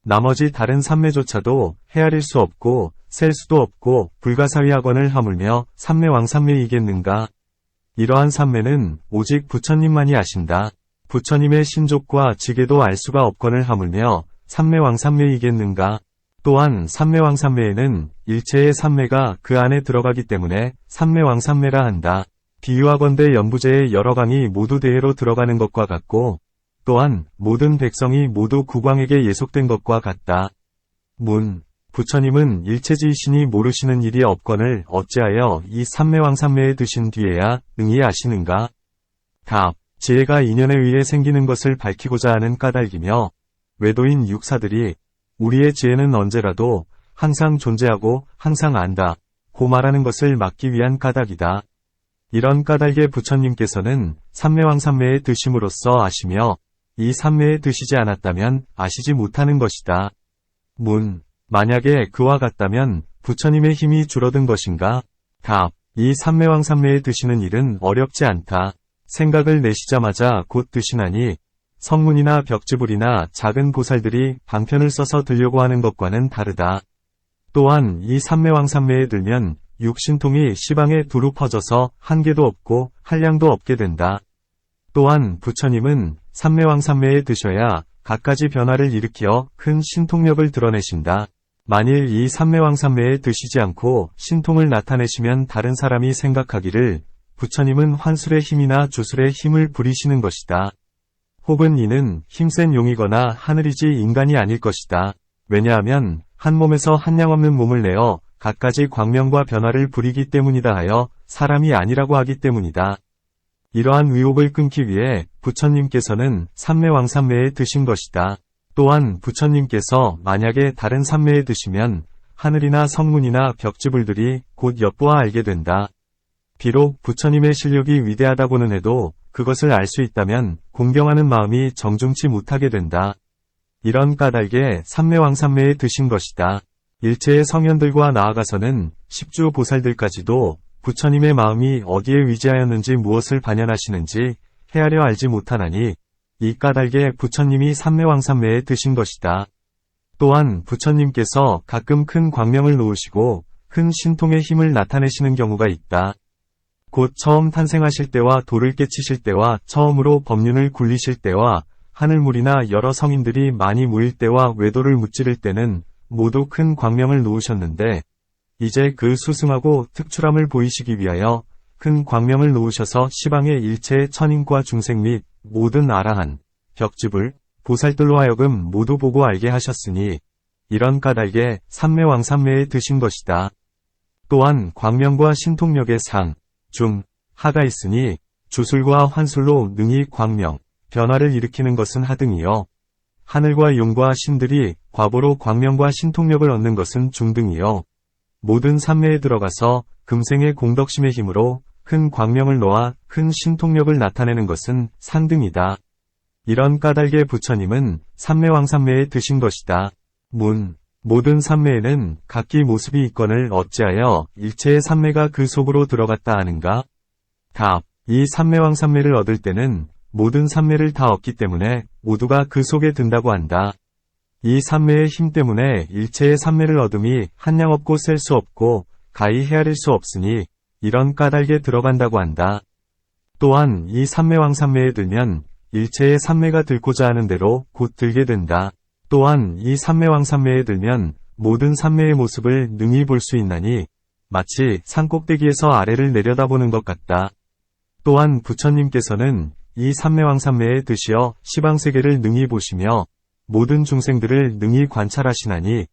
나머지 다른 삼매조차도 헤아릴 수 없고 셀 수도 없고 불가사의하거늘 하물며 삼매왕삼매이겠는가. 이러한 삼매는 오직 부처님만이 아신다. 부처님의 신족과 지계도 알 수가 없거늘 하물며 삼매왕삼매이겠는가. 또한 삼매왕삼매에는 일체의 삼매가 그 안에 들어가기 때문에 삼매왕삼매라 한다. 비유하건대 연부제의 여러 강이 모두 대해로 들어가는 것과 같고 또한 모든 백성이 모두 국왕에게 예속된 것과 같다. 문. 부처님은 일체지이시니 모르시는 일이 없거늘 어찌하여 이 삼매왕삼매에 드신 뒤에야 능히 아시는가? 답. 지혜가 인연에 의해 생기는 것을 밝히고자 하는 까닭이며 외도인 육사들이 우리의 지혜는 언제라도 항상 존재하고 항상 안다 고 말하는 것을 막기 위한 까닭이다. 이런 까닭에 부처님께서는 삼매왕삼매에 드심으로써 아시며 이 삼매에 드시지 않았다면 아시지 못하는 것이다. 문. 만약에 그와 같다면 부처님의 힘이 줄어든 것인가? 답. 이 삼매왕삼매에 드시는 일은 어렵지 않다. 생각을 내시자마자 곧 드시나니 성문이나 벽지불이나 작은 보살들이 방편을 써서 들려고 하는 것과는 다르다. 또한 이 삼매왕삼매에 들면 육신통이 시방에 두루 퍼져서 한계도 없고 한량도 없게 된다. 또한 부처님은 삼매왕삼매에 드셔야 갖가지 변화를 일으켜 큰 신통력을 드러내신다. 만일 이 삼매왕삼매에 드시지 않고 신통을 나타내시면 다른 사람이 생각하기를 부처님은 환술의 힘이나 주술의 힘을 부리시는 것이다. 혹은 이는 힘센 용이거나 하늘이지 인간이 아닐 것이다. 왜냐하면 한 몸에서 한량 없는 몸을 내어 갖가지 광명과 변화를 부리기 때문이다 하여 사람이 아니라고 하기 때문이다. 이러한 의혹을 끊기 위해 부처님께서는 삼매왕삼매에 드신 것이다. 또한 부처님께서 만약에 다른 삼매에 드시면 하늘이나 성문이나 벽지불들이 곧 엿보아 알게 된다. 비록 부처님의 실력이 위대하다고는 해도 그것을 알 수 있다면 공경하는 마음이 정중치 못하게 된다. 이런 까닭에 삼매왕삼매에 드신 것이다. 일체의 성현들과 나아가서는 십주 보살들까지도 부처님의 마음이 어디에 위지하였는지 무엇을 반연하시는지 헤아려 알지 못하나니 이 까닭에 부처님이 삼매왕삼매에 드신 것이다. 또한 부처님께서 가끔 큰 광명을 놓으시고 큰 신통의 힘을 나타내시는 경우가 있다. 곧 처음 탄생하실 때와 돌을 깨치실 때와 처음으로 법륜을 굴리실 때와 하늘물이나 여러 성인들이 많이 모일 때와 외도를 무찌를 때는 모두 큰 광명을 놓으셨는데 이제 그 수승하고 특출함을 보이시기 위하여 큰 광명을 놓으셔서 시방의 일체의 천인과 중생 및 모든 아라한, 벽지불, 보살들로 하여금 모두 보고 알게 하셨으니 이런 까닭에 삼매왕삼매에 드신 것이다. 또한 광명과 신통력의 상, 중, 하가 있으니 주술과 환술로 능히 광명, 변화를 일으키는 것은 하등이요. 하늘과 용과 신들이 과보로 광명과 신통력을 얻는 것은 중등이요. 모든 삼매에 들어가서 금생의 공덕심의 힘으로 큰 광명을 놓아 큰 신통력을 나타내는 것은 상등이다. 이런 까닭에 부처님은 삼매왕삼매에 드신 것이다. 문. 모든 삼매에는 각기 모습이 있거늘 어찌하여 일체의 삼매가 그 속으로 들어갔다 하는가? 답. 이 삼매왕삼매를 얻을 때는 모든 삼매를 다 얻기 때문에 모두가 그 속에 든다고 한다. 이 삼매의 힘 때문에 일체의 삼매를 얻음이 한량 없고 셀 수 없고 가히 헤아릴 수 없으니 이런 까닭에 들어간다고 한다. 또한 이 삼매왕삼매에 들면 일체의 삼매가 들고자 하는 대로 곧 들게 된다. 또한 이 삼매왕삼매에 들면 모든 삼매의 모습을 능히 볼 수 있나니 마치 산꼭대기에서 아래를 내려다보는 것 같다. 또한 부처님께서는 이 삼매왕삼매에 드시어 시방세계를 능히 보시며 모든 중생들을 능히 관찰하시나니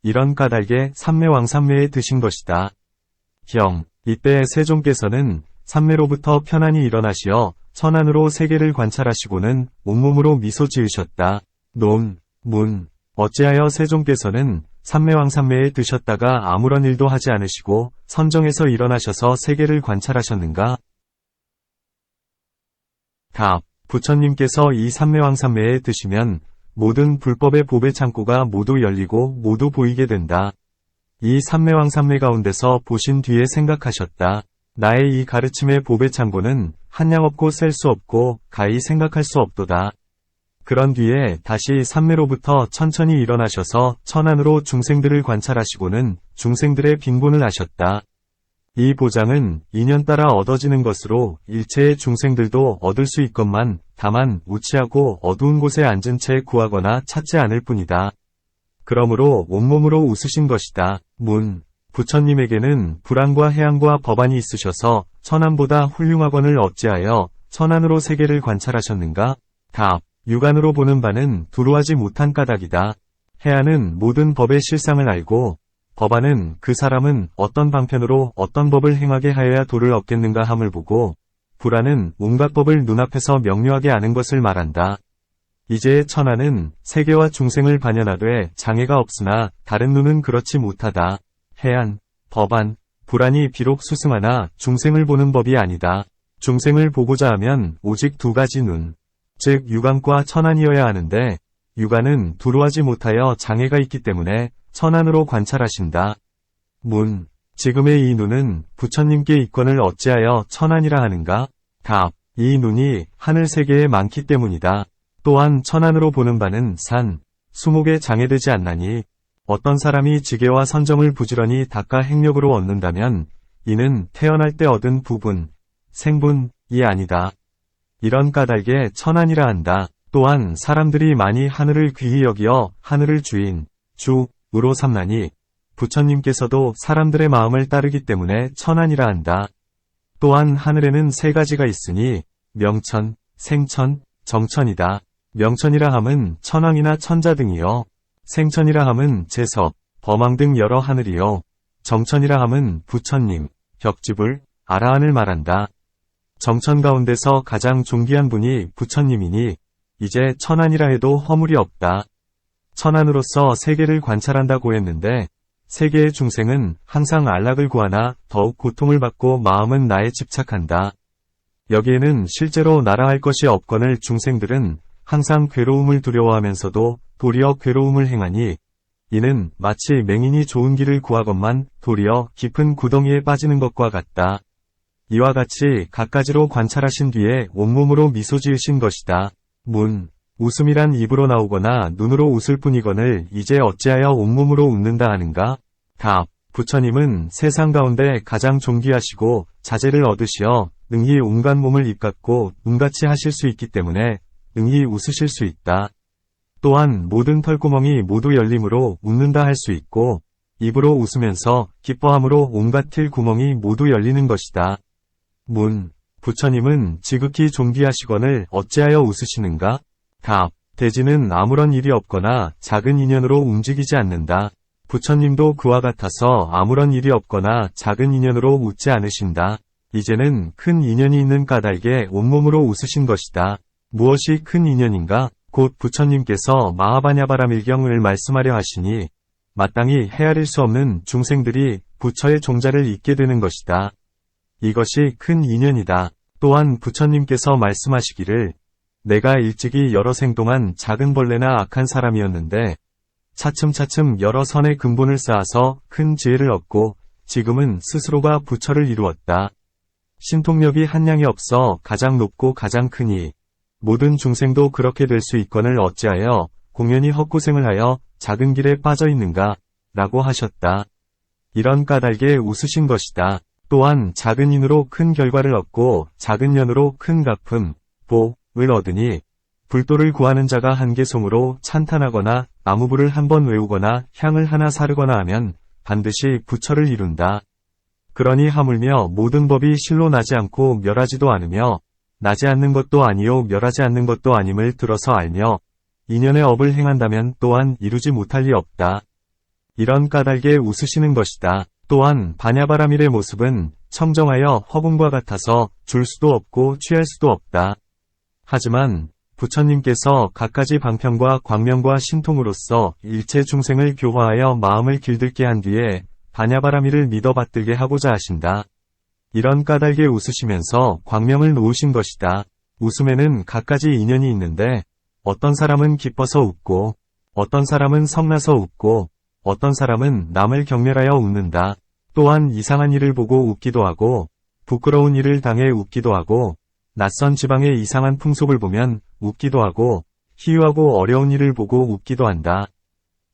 이런 까닭에 삼매왕삼매에 드신 것이다. 경. 이때 세종께서는 삼매로부터 편안히 일어나시어 천안으로 세계를 관찰하시고는 온몸으로 미소 지으셨다. 논. 문. 어찌하여 세종께서는 삼매왕삼매에 드셨다가 아무런 일도 하지 않으시고 선정에서 일어나셔서 세계를 관찰하셨는가? 답. 부처님께서 이 삼매왕삼매에 드시면 모든 불법의 보배 창고가 모두 열리고 모두 보이게 된다. 이 삼매왕삼매 가운데서 보신 뒤에 생각하셨다. 나의 이 가르침의 보배 창고는 한량 없고 셀 수 없고 가히 생각할 수 없도다. 그런 뒤에 다시 삼매로부터 천천히 일어나셔서 천안으로 중생들을 관찰하시고는 중생들의 빈곤을 아셨다. 이 보장은 인연 따라 얻어지는 것으로 일체의 중생들도 얻을 수 있건만 다만 우치하고 어두운 곳에 앉은 채 구하거나 찾지 않을 뿐이다. 그러므로 온몸으로 웃으신 것이다. 문. 부처님에게는 불안과 해안과 법안이 있으셔서 천안보다 훌륭하거늘 어찌하여 천안으로 세계를 관찰하셨는가? 답. 육안으로 보는 바는 두루하지 못한 까닭이다. 해안은 모든 법의 실상을 알고 법안은 그 사람은 어떤 방편으로 어떤 법을 행하게 하여야 도를 얻겠는가 함을 보고 불안은 온갖 법을 눈앞에서 명료하게 아는 것을 말한다. 이제 천안은 세계와 중생을 반연하되 장애가 없으나 다른 눈은 그렇지 못하다. 해안, 법안, 불안이 비록 수승하나 중생을 보는 법이 아니다. 중생을 보고자 하면 오직 두 가지 눈, 즉 육안과 천안이어야 하는데 육안은 두루하지 못하여 장애가 있기 때문에 천안으로 관찰하신다. 문. 지금의 이 눈은 부처님께 이권을 어찌하여 천안이라 하는가? 답. 이 눈이 하늘 세계에 많기 때문이다. 또한 천안으로 보는 바는 산, 수목에 장애되지 않나니 어떤 사람이 지게와 선정을 부지런히 닦아 행력으로 얻는다면 이는 태어날 때 얻은 부분, 생분이 아니다. 이런 까닭에 천안이라 한다. 또한 사람들이 많이 하늘을 귀히 여기어 하늘을 주인, 주으로 삼나니 부처님께서도 사람들의 마음을 따르기 때문에 천안이라 한다. 또한 하늘에는 세 가지가 있으니 명천, 생천, 정천이다. 명천이라 함은 천왕이나 천자 등이요. 생천이라 함은 제섭, 범왕 등 여러 하늘이요. 정천이라 함은 부처님, 벽지불, 아라한을 말한다. 정천 가운데서 가장 존귀한 분이 부처님이니 이제 천안이라 해도 허물이 없다. 천안으로서 세계를 관찰한다고 했는데 세계의 중생은 항상 안락을 구하나 더욱 고통을 받고 마음은 나에 집착한다. 여기에는 실제로 나라 할 것이 없거늘 중생들은 항상 괴로움을 두려워하면서도 도리어 괴로움을 행하니 이는 마치 맹인이 좋은 길을 구하건만 도리어 깊은 구덩이에 빠지는 것과 같다. 이와 같이 갖가지로 관찰하신 뒤에 온몸으로 미소 지으신 것이다. 문. 웃음이란 입으로 나오거나 눈으로 웃을 뿐이거늘 이제 어찌하여 온몸으로 웃는다 하는가? 답. 부처님은 세상 가운데 가장 존귀하시고 자재를 얻으시어 능히 온갖 몸을 입갖고 눈같이 하실 수 있기 때문에 능히 웃으실 수 있다. 또한 모든 털구멍이 모두 열림으로 웃는다 할 수 있고 입으로 웃으면서 기뻐함으로 온갖 틸 구멍이 모두 열리는 것이다. 문. 부처님은 지극히 존귀하시거늘 어찌하여 웃으시는가? 답. 대지는 아무런 일이 없거나 작은 인연으로 움직이지 않는다. 부처님도 그와 같아서 아무런 일이 없거나 작은 인연으로 웃지 않으신다. 이제는 큰 인연이 있는 까닭에 온몸으로 웃으신 것이다. 무엇이 큰 인연인가? 곧 부처님께서 마하바냐바라밀경을 말씀하려 하시니 마땅히 헤아릴 수 없는 중생들이 부처의 종자를 잊게 되는 것이다. 이것이 큰 인연이다. 또한 부처님께서 말씀하시기를 내가 일찍이 여러 생 동안 작은 벌레나 악한 사람이었는데 차츰차츰 여러 선의 근본을 쌓아서 큰 지혜를 얻고 지금은 스스로가 부처를 이루었다. 신통력이 한량이 없어 가장 높고 가장 크니 모든 중생도 그렇게 될 수 있거늘 어찌하여 공연히 헛고생을 하여 작은 길에 빠져 있는가? 라고 하셨다. 이런 까닭에 웃으신 것이다. 또한 작은 인으로 큰 결과를 얻고 작은 년으로 큰 갚음, 복을 얻으니 불도를 구하는 자가 한 개송으로 찬탄하거나 나무불을 한 번 외우거나 향을 하나 사르거나 하면 반드시 부처를 이룬다. 그러니 하물며 모든 법이 실로 나지 않고 멸하지도 않으며 나지 않는 것도 아니요 멸하지 않는 것도 아님을 들어서 알며 인연의 업을 행한다면 또한 이루지 못할 리 없다. 이런 까닭에 웃으시는 것이다. 또한 바냐바라밀의 모습은 청정하여 허공과 같아서 줄 수도 없고 취할 수도 없다. 하지만 부처님께서 갖가지 방편과 광명과 신통으로써 일체 중생을 교화하여 마음을 길들게 한 뒤에 바냐바라밀을 믿어 받들게 하고자 하신다. 이런 까닭에 웃으시면서 광명을 놓으신 것이다. 웃음에는 갖가지 인연이 있는데 어떤 사람은 기뻐서 웃고 어떤 사람은 성나서 웃고 어떤 사람은 남을 경멸하여 웃는다. 또한 이상한 일을 보고 웃기도 하고, 부끄러운 일을 당해 웃기도 하고, 낯선 지방의 이상한 풍속을 보면 웃기도 하고, 희유하고 어려운 일을 보고 웃기도 한다.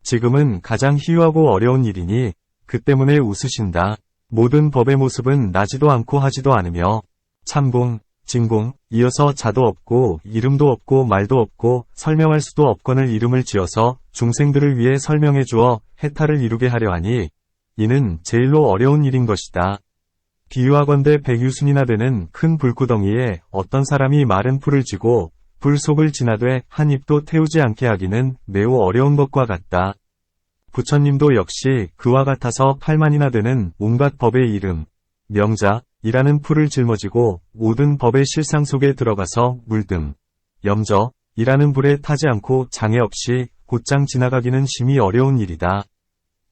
지금은 가장 희유하고 어려운 일이니 그 때문에 웃으신다. 모든 법의 모습은 나지도 않고 하지도 않으며 참공, 진공, 이어서 자도 없고 이름도 없고 말도 없고 설명할 수도 없거늘 이름을 지어서 중생들을 위해 설명해 주어 해탈을 이루게 하려 하니 이는 제일로 어려운 일인 것이다. 비유하건대 백유순이나 되는 큰 불구덩이에 어떤 사람이 마른 풀을 쥐고 불 속을 지나되 한 입도 태우지 않게 하기는 매우 어려운 것과 같다. 부처님도 역시 그와 같아서 8만이나 되는 온갖 법의 이름, 명자이라는 풀을 짊어지고 모든 법의 실상 속에 들어가서 물등, 염저이라는 불에 타지 않고 장애 없이 곧장 지나가기는 심히 어려운 일이다.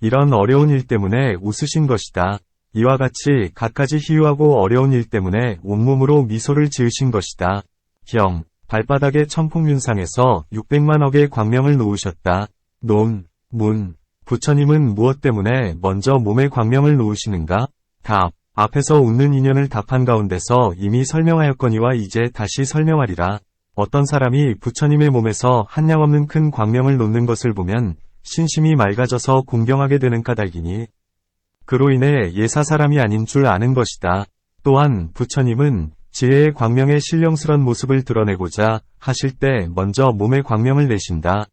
이런 어려운 일 때문에 웃으신 것이다. 이와 같이 갖가지 희유하고 어려운 일 때문에 온몸으로 미소를 지으신 것이다. 경, 발바닥의 천풍윤상에서 600만억의 광명을 놓으셨다. 논, 문, 부처님은 무엇 때문에 먼저 몸에 광명을 놓으시는가? 답, 앞에서 웃는 인연을 답한 가운데서 이미 설명하였거니와 이제 다시 설명하리라. 어떤 사람이 부처님의 몸에서 한량없는 큰 광명을 놓는 것을 보면 신심이 맑아져서 공경하게 되는 까닭이니 그로 인해 예사 사람이 아닌 줄 아는 것이다. 또한 부처님은 지혜의 광명의 신령스런 모습을 드러내고자 하실 때 먼저 몸에 광명을 내신다.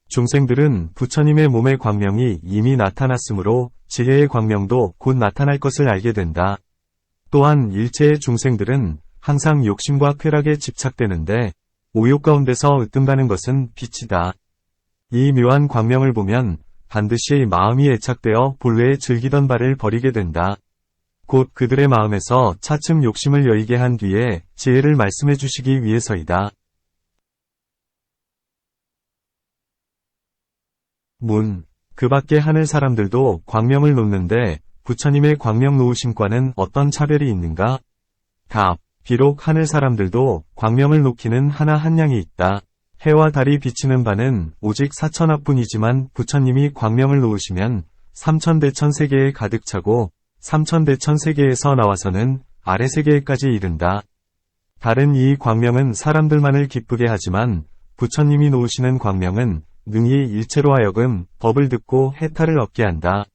중생들은 부처님의 몸의 광명이 이미 나타났으므로 지혜의 광명도 곧 나타날 것을 알게 된다. 또한 일체의 중생들은 항상 욕심과 쾌락에 집착되는데 오욕 가운데서 으뜸가는 것은 빛이다. 이 묘한 광명을 보면 반드시 마음이 애착되어 본래에 즐기던 바를 버리게 된다. 곧 그들의 마음에서 차츰 욕심을 여의게 한 뒤에 지혜를 말씀해 주시기 위해서이다. 문, 그 밖에 하늘 사람들도 광명을 놓는데 부처님의 광명 놓으심과는 어떤 차별이 있는가? 답, 비록 하늘 사람들도 광명을 놓기는 하나 한량이 있다. 해와 달이 비치는 바는 오직 사천합뿐이지만 부처님이 광명을 놓으시면 삼천대천 세계에 가득 차고 삼천대천 세계에서 나와서는 아래 세계에까지 이른다. 다른 이 광명은 사람들만을 기쁘게 하지만 부처님이 놓으시는 광명은 능히 일체로 하여금 법을 듣고 해탈을 얻게 한다.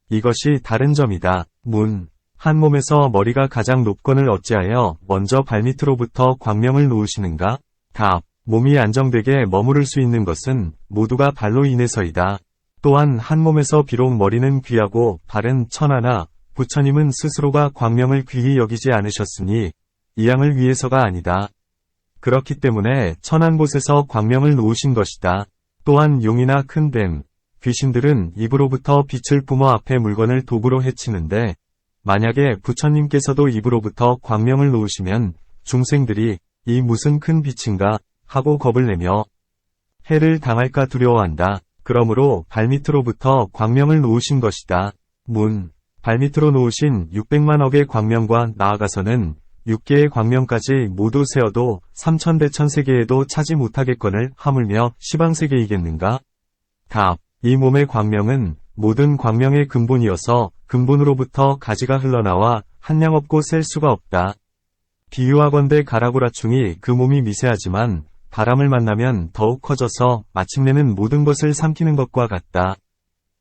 이것이 다른 점이다. 문, 한 몸에서 머리가 가장 높거늘 어찌하여 먼저 발밑으로부터 광명을 놓으시는가? 답, 몸이 안정되게 머무를 수 있는 것은 모두가 발로 인해서이다. 또한 한 몸에서 비록 머리는 귀하고 발은 천하나 부처님은 스스로가 광명을 귀히 여기지 않으셨으니 이양을 위해서가 아니다. 그렇기 때문에 천한 곳에서 광명을 놓으신 것이다. 또한 용이나 큰 뱀, 귀신들은 입으로부터 빛을 뿜어 앞에 물건을 도구로 해치는데 만약에 부처님께서도 입으로부터 광명을 놓으시면 중생들이 이 무슨 큰 빛인가 하고 겁을 내며 해를 당할까 두려워한다. 그러므로 발밑으로부터 광명을 놓으신 것이다. 문, 발밑으로 놓으신 600만억의 광명과 나아가서는 6개의 광명까지 모두 세어도 삼천대천세계에도 차지 못하겠거늘 하물며 시방세계이겠는가? 답, 이 몸의 광명은 모든 광명의 근본이어서 근본으로부터 가지가 흘러나와 한량없고 셀 수가 없다. 비유하건대 가라구라충이 그 몸이 미세하지만 바람을 만나면 더욱 커져서 마침내는 모든 것을 삼키는 것과 같다.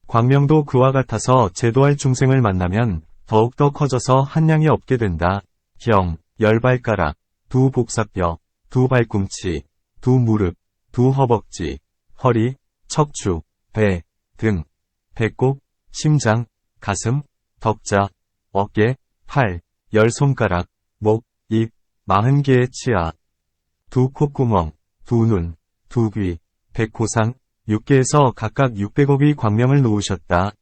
광명도 그와 같아서 제도할 중생을 만나면 더욱더 커져서 한량이 없게 된다. 경, 10발가락, 2복사뼈, 2발꿈치, 2무릎, 2허벅지, 허리, 척추, 배, 등, 배꼽, 심장, 가슴, 덕자, 어깨, 팔, 10손가락, 목, 입, 40개의 치아, 2 콧구멍, 2 눈, 2 귀, 100호상, 6개에서 각각 600억의 광명을 놓으셨다.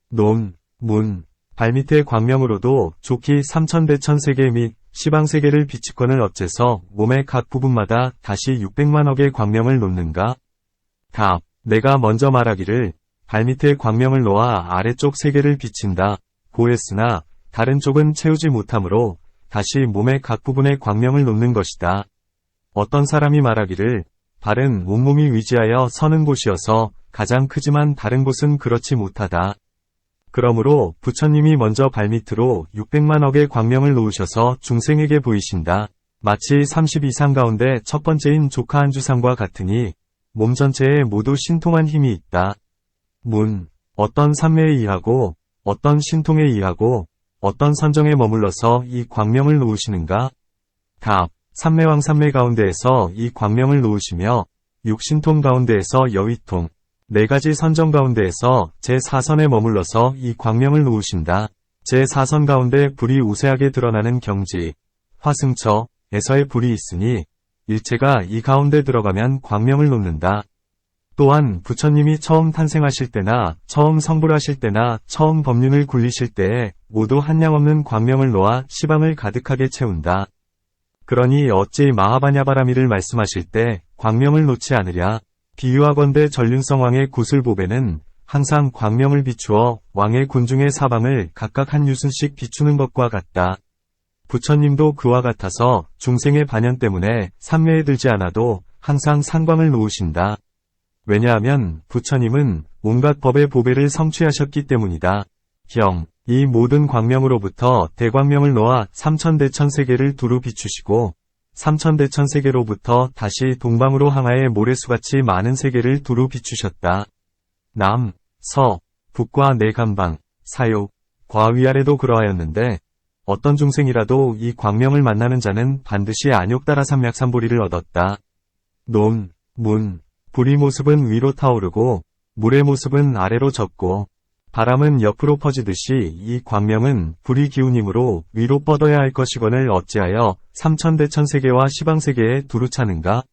논, 문, 발밑의 광명으로도 좋기 삼천대천세계 및 시방세계를 비치건을 어째서 몸의 각 부분마다 다시 600만억의 광명을 놓는가? 답, 내가 먼저 말하기를 발밑의 광명을 놓아 아래쪽 세계를 비친다 고했으나 다른 쪽은 채우지 못하므로 다시 몸의 각 부분에 광명을 놓는 것이다. 어떤 사람이 말하기를 발은 온몸이 위지하여 서는 곳이어서 가장 크지만 다른 곳은 그렇지 못하다. 그러므로 부처님이 먼저 발밑으로 600만억의 광명을 놓으셔서 중생에게 보이신다. 마치 30 이상 가운데 첫 번째인 조카 한주상과 같으니 몸 전체에 모두 신통한 힘이 있다. 문. 어떤 삼매에 의하고 어떤 신통에 의하고 어떤 선정에 머물러서 이 광명을 놓으시는가? 답. 삼매왕 삼매 가운데에서 이 광명을 놓으시며 육신통 가운데에서 여위통, 네 가지 선정 가운데에서 제4선에 머물러서 이 광명을 놓으신다. 제4선 가운데 불이 우세하게 드러나는 경지, 화승처에서의 불이 있으니 일체가 이 가운데 들어가면 광명을 놓는다. 또한 부처님이 처음 탄생하실 때나 처음 성불하실 때나 처음 법륜을 굴리실 때에 모두 한량없는 광명을 놓아 시방을 가득하게 채운다. 그러니 어찌 마하바냐바라미를 말씀하실 때 광명을 놓지 않으랴. 비유하건대 전륜성왕의 구슬보배는 항상 광명을 비추어 왕의 군중의 사방을 각각 한 유순씩 비추는 것과 같다. 부처님도 그와 같아서 중생의 반연 때문에 삼매에 들지 않아도 항상 상광을 놓으신다. 왜냐하면 부처님은 온갖 법의 보배를 성취하셨기 때문이다. 경. 이 모든 광명으로부터 대광명을 놓아 삼천대천세계를 두루 비추시고 삼천대천세계로부터 다시 동방으로 항하의 모래수같이 많은 세계를 두루 비추셨다. 남, 서, 북과 내간방, 사욕, 과 위아래도 그러하였는데 어떤 중생이라도 이 광명을 만나는 자는 반드시 안욕따라 삼맥삼보리를 얻었다. 논, 문, 불의 모습은 위로 타오르고 물의 모습은 아래로 젖고 바람은 옆으로 퍼지듯이 이 광명은 불의 기운이므로 위로 뻗어야 할 것이거늘 어찌하여 삼천대천세계와 시방세계에 두루 차는가?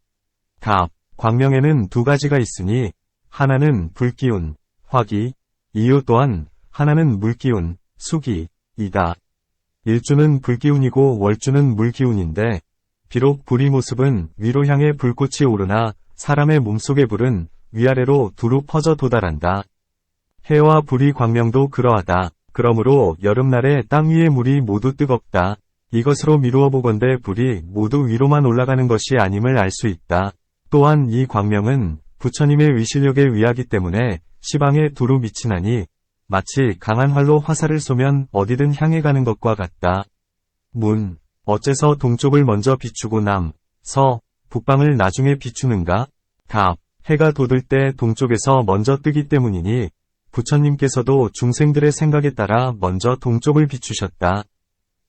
답. 광명에는 두 가지가 있으니 하나는 불기운, 화기, 이유 또한 하나는 물기운, 수기, 이다. 일주는 불기운이고 월주는 물기운인데 비록 불의 모습은 위로 향해 불꽃이 오르나 사람의 몸속의 불은 위아래로 두루 퍼져 도달한다. 해와 불의 광명도 그러하다. 그러므로 여름날에 땅 위의 물이 모두 뜨겁다. 이것으로 미루어 보건대 불이 모두 위로만 올라가는 것이 아님을 알 수 있다. 또한 이 광명은 부처님의 위실력에 의하기 때문에 시방에 두루 미치나니 마치 강한 활로 화살을 쏘면 어디든 향해 가는 것과 같다. 문. 어째서 동쪽을 먼저 비추고 남, 서, 북방을 나중에 비추는가? 답. 해가 돋을 때 동쪽에서 먼저 뜨기 때문이니 부처님께서도 중생들의 생각에 따라 먼저 동쪽을 비추셨다.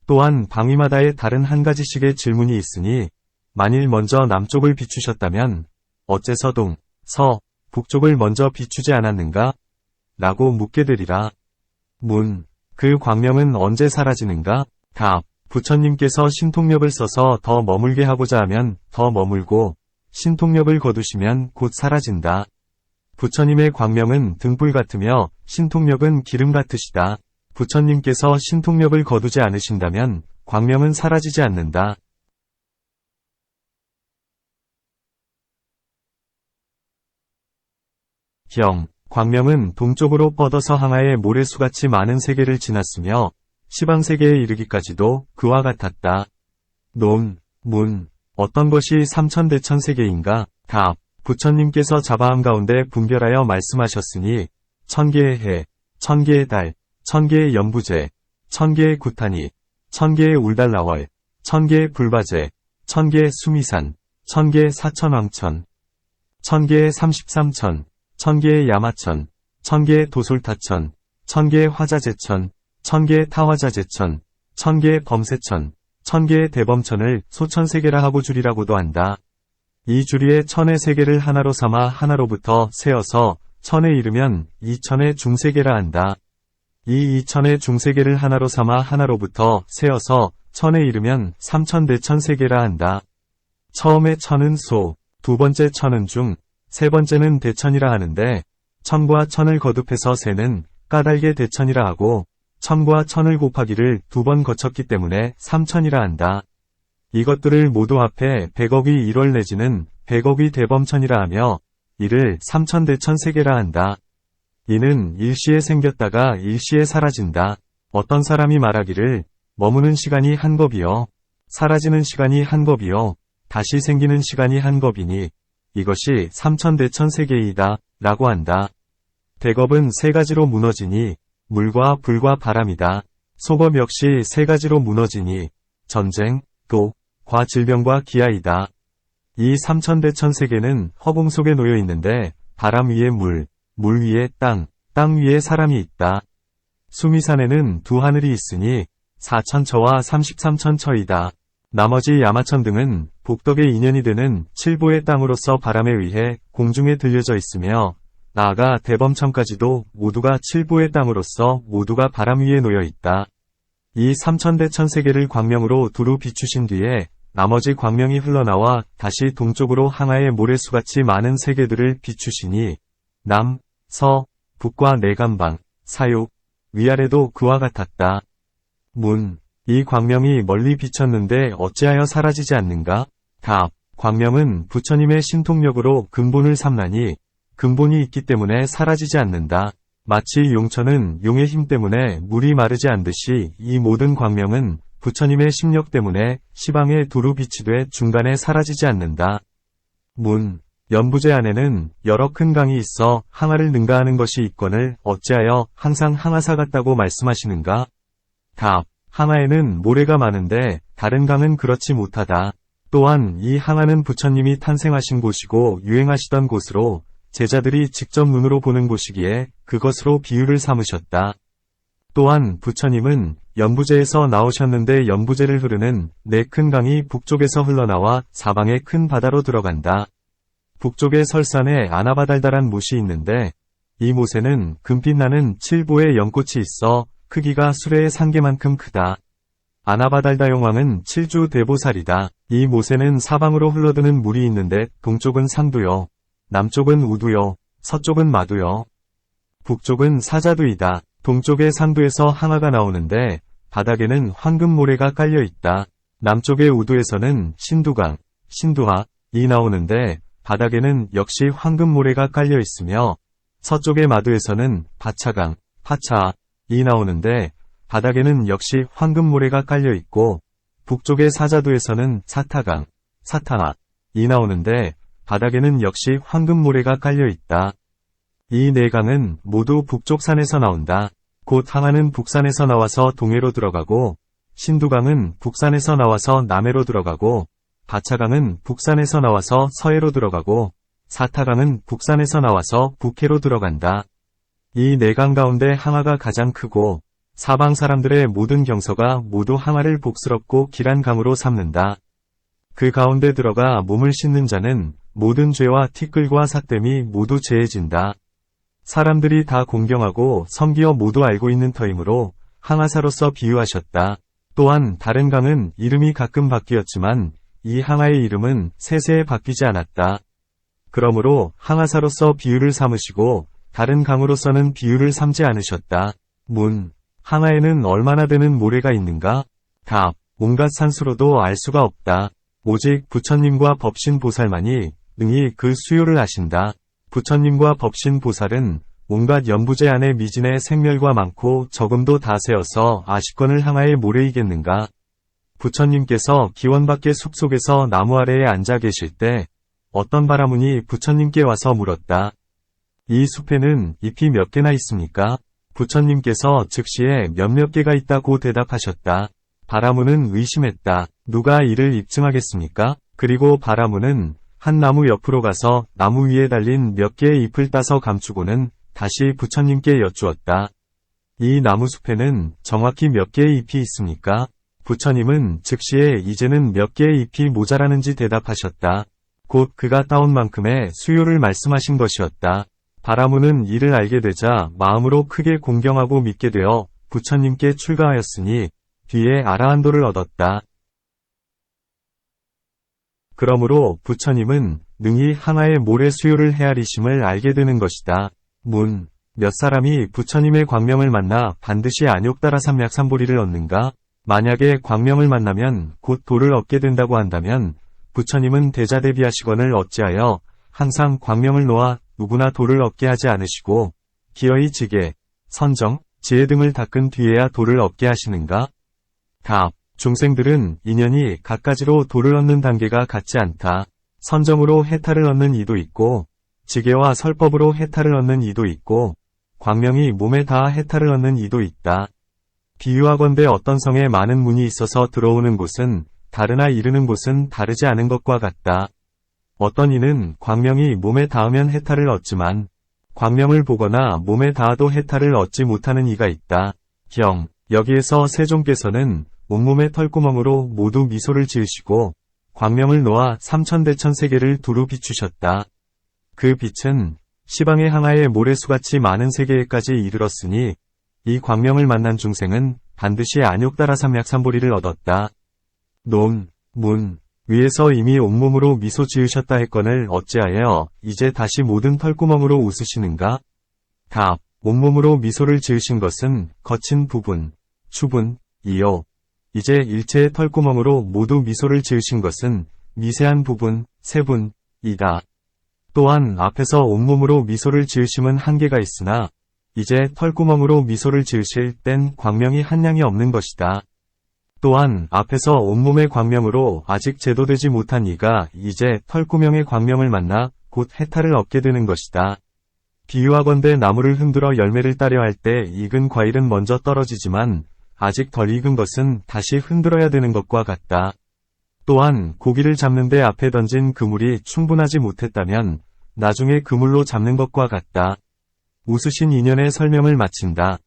또한 방위마다의 다른 한 가지씩의 질문이 있으니 만일 먼저 남쪽을 비추셨다면 어째서 동, 서, 북쪽을 먼저 비추지 않았는가? 라고 묻게 되리라. 문. 그 광명은 언제 사라지는가? 답. 부처님께서 신통력을 써서 더 머물게 하고자 하면 더 머물고 신통력을 거두시면 곧 사라진다. 부처님의 광명은 등불 같으며 신통력은 기름 같으시다. 부처님께서 신통력을 거두지 않으신다면 광명은 사라지지 않는다. 경. 광명은 동쪽으로 뻗어서 항하의 모래수같이 많은 세계를 지났으며 시방세계에 이르기까지도 그와 같았다. 논, 문. 어떤 것이 삼천대천세계인가? 답. 부처님께서 자바함 가운데 분별하여 말씀하셨으니 1000개의 해, 1000개의 달, 1000개의 연부제, 1000개의 구타니, 1000개의 울달라월, 1000개의 불바제, 1000개의 수미산, 1000개의 사천왕천, 1000개의 33천, 1000개의 야마천, 1000개의 도솔타천, 1000개의 화자제천, 1000개의 타화자제천, 1000개의 범세천, 1000개의 대범천을 소천세계라 하고 줄이라고도 한다. 이 줄이의 천의 세계를 하나로 삼아 하나로부터 세어서 천에 이르면 이천의 중세계라 한다. 이 이천의 중세계를 하나로 삼아 하나로부터 세어서 천에 이르면 삼천대천세계라 한다. 처음의 천은 소, 두 번째 천은 중, 세 번째는 대천이라 하는데 천과 천을 거듭해서 세는 까닭의 대천이라 하고 천과 천을 곱하기를 두 번 거쳤기 때문에 삼천이라 한다. 이것들을 모두 합해 100억이 1월 내지는 100억이 대범천이라 하며 이를 삼천대천세계라 한다. 이는 일시에 생겼다가 일시에 사라진다. 어떤 사람이 말하기를 머무는 시간이 한 겁이요 사라지는 시간이 한 겁이요 다시 생기는 시간이 한 겁이니 이것이 삼천대천세계이다 라고 한다. 대겁은 세 가지로 무너지니 물과 불과 바람이다. 속업 역시 세 가지로 무너지니 전쟁, 도, 과 질병과 기아이다. 이 삼천대천세계는 허공 속에 놓여 있는데 바람 위에 물, 물 위에 땅, 땅 위에 사람이 있다. 수미산에는 두 하늘이 있으니 4천처와 33천처이다. 나머지 야마천 등은 복덕의 인연이 되는 칠보의 땅으로서 바람에 의해 공중에 들려져 있으며 나아가 대범천까지도 모두가 칠보의 땅으로서 모두가 바람 위에 놓여 있다. 이 삼천대천세계를 광명으로 두루 비추신 뒤에 나머지 광명이 흘러나와 다시 동쪽으로 항아의 모래수같이 많은 세계들을 비추시니 남, 서, 북과 내간방, 사육, 위아래도 그와 같았다. 문, 이 광명이 멀리 비쳤는데 어찌하여 사라지지 않는가? 답, 광명은 부처님의 신통력으로 근본을 삼나니 근본이 있기 때문에 사라지지 않는다. 마치 용천은 용의 힘 때문에 물이 마르지 않듯이 이 모든 광명은 부처님의 심력 때문에 시방에 두루 비치되 중간에 사라지지 않는다. 문, 연부제 안에는 여러 큰 강이 있어 항아를 능가하는 것이 있거늘 어찌하여 항상 항아사 같다고 말씀하시는가? 답, 항아에는 모래가 많은데 다른 강은 그렇지 못하다. 또한 이 항아는 부처님이 탄생하신 곳이고 유행하시던 곳으로 제자들이 직접 눈으로 보는 곳이기에 그것으로 비유를 삼으셨다. 또한 부처님은 연부제에서 나오셨는데 연부제를 흐르는 네 큰 강이 북쪽에서 흘러나와 사방의 큰 바다로 들어간다. 북쪽의 설산에 아나바달달한 못이 있는데 이 못에는 금빛 나는 칠보의 연꽃이 있어 크기가 수레의 상계만큼 크다. 아나바달다용왕은 칠주 대보살이다. 이 못에는 사방으로 흘러드는 물이 있는데 동쪽은 상두요, 남쪽은 우두요, 서쪽은 마두요, 북쪽은 사자두이다. 동쪽의 상두에서 항아가 나오는데 바닥에는 황금모래가 깔려 있다. 남쪽의 우두에서는 신두강, 신두하, 이 나오는데 바닥에는 역시 황금모래가 깔려 있으며 서쪽의 마두에서는 파차강, 파차, 이 나오는데 바닥에는 역시 황금모래가 깔려 있고 북쪽의 사자두에서는 사타강, 사타하, 이 나오는데 바닥에는 역시 황금모래가 깔려 있다. 이 네 강은 모두 북쪽 산에서 나온다. 곧 항아는 북산에서 나와서 동해로 들어가고 신두강은 북산에서 나와서 남해로 들어가고 바차강은 북산에서 나와서 서해로 들어가고 사타강은 북산에서 나와서 북해로 들어간다. 이 네 강 가운데 항아가 가장 크고 사방 사람들의 모든 경서가 모두 항아를 복스럽고 길한 강으로 삼는다. 그 가운데 들어가 몸을 씻는 자는 모든 죄와 티끌과 삿됨이 모두 제해진다. 사람들이 다 공경하고 섬기어 모두 알고 있는 터이므로 항아사로서 비유하셨다. 또한 다른 강은 이름이 가끔 바뀌었지만 이 항아의 이름은 세세에 바뀌지 않았다. 그러므로 항아사로서 비유를 삼으시고 다른 강으로서는 비유를 삼지 않으셨다. 문, 항아에는 얼마나 되는 모래가 있는가? 답, 온갖 산수로도 알 수가 없다. 오직 부처님과 법신보살만이 능히 그 수요를 아신다. 부처님과 법신보살은 온갖 연부제 안에 미진의 생멸과 많고 적음도 다 세어서 아시건을 항아에 모래이겠는가? 부처님께서 기원밖의 숲속에서 나무 아래에 앉아 계실 때 어떤 바라문이 부처님께 와서 물었다. 이 숲에는 잎이 몇 개나 있습니까? 부처님께서 즉시에 몇몇 개가 있다고 대답하셨다. 바라문은 의심했다. 누가 이를 입증하겠습니까? 그리고 바라문은 한 나무 옆으로 가서 나무 위에 달린 몇 개의 잎을 따서 감추고는 다시 부처님께 여쭈었다. 이 나무숲에는 정확히 몇 개의 잎이 있습니까? 부처님은 즉시에 이제는 몇 개의 잎이 모자라는지 대답하셨다. 곧 그가 따온 만큼의 수요를 말씀하신 것이었다. 바라문은 이를 알게 되자 마음으로 크게 공경하고 믿게 되어 부처님께 출가하였으니 뒤에 아라한도를 얻었다. 그러므로 부처님은 능히 항아의 모래 수요를 헤아리심을 알게 되는 것이다. 문, 몇 사람이 부처님의 광명을 만나 반드시 안욕따라 삼약삼보리를 얻는가? 만약에 광명을 만나면 곧 도를 얻게 된다고 한다면 부처님은 대자대비하시거늘 어찌하여 항상 광명을 놓아 누구나 도를 얻게 하지 않으시고 기어이 지계, 선정, 지혜 등을 닦은 뒤에야 도를 얻게 하시는가? 답, 중생들은 인연이 갖가지로 도를 얻는 단계가 같지 않다. 선정으로 해탈을 얻는 이도 있고, 지게와 설법으로 해탈을 얻는 이도 있고, 광명이 몸에 닿아 해탈을 얻는 이도 있다. 비유하건대 어떤 성에 많은 문이 있어서 들어오는 곳은 다르나 이르는 곳은 다르지 않은 것과 같다. 어떤 이는 광명이 몸에 닿으면 해탈을 얻지만 광명을 보거나 몸에 닿아도 해탈을 얻지 못하는 이가 있다. 여기에서 세종께서는 온몸의 털구멍으로 모두 미소를 지으시고 광명을 놓아 삼천대천 세계를 두루 비추셨다. 그 빛은 시방의 항아의 모래수같이 많은 세계에까지 이르렀으니 이 광명을 만난 중생은 반드시 안욕다라삼약삼보리를 얻었다. 문, 위에서 이미 온몸으로 미소 지으셨다 했거늘 어찌하여 이제 다시 모든 털구멍으로 웃으시는가? 답, 온몸으로 미소를 지으신 것은 거친 부분, 추분이요. 이제 일체의 털구멍으로 모두 미소를 지으신 것은 미세한 부분, 세분이다. 또한 앞에서 온몸으로 미소를 지으심은 한계가 있으나 이제 털구멍으로 미소를 지으실 땐 광명이 한량이 없는 것이다. 또한 앞에서 온몸의 광명으로 아직 제도되지 못한 이가 이제 털구멍의 광명을 만나 곧 해탈을 얻게 되는 것이다. 비유하건대 나무를 흔들어 열매를 따려 할 때 익은 과일은 먼저 떨어지지만 아직 덜 익은 것은 다시 흔들어야 되는 것과 같다. 또한 고기를 잡는데 앞에 던진 그물이 충분하지 못했다면 나중에 그물로 잡는 것과 같다. 웃으신 인연의 설명을 마친다.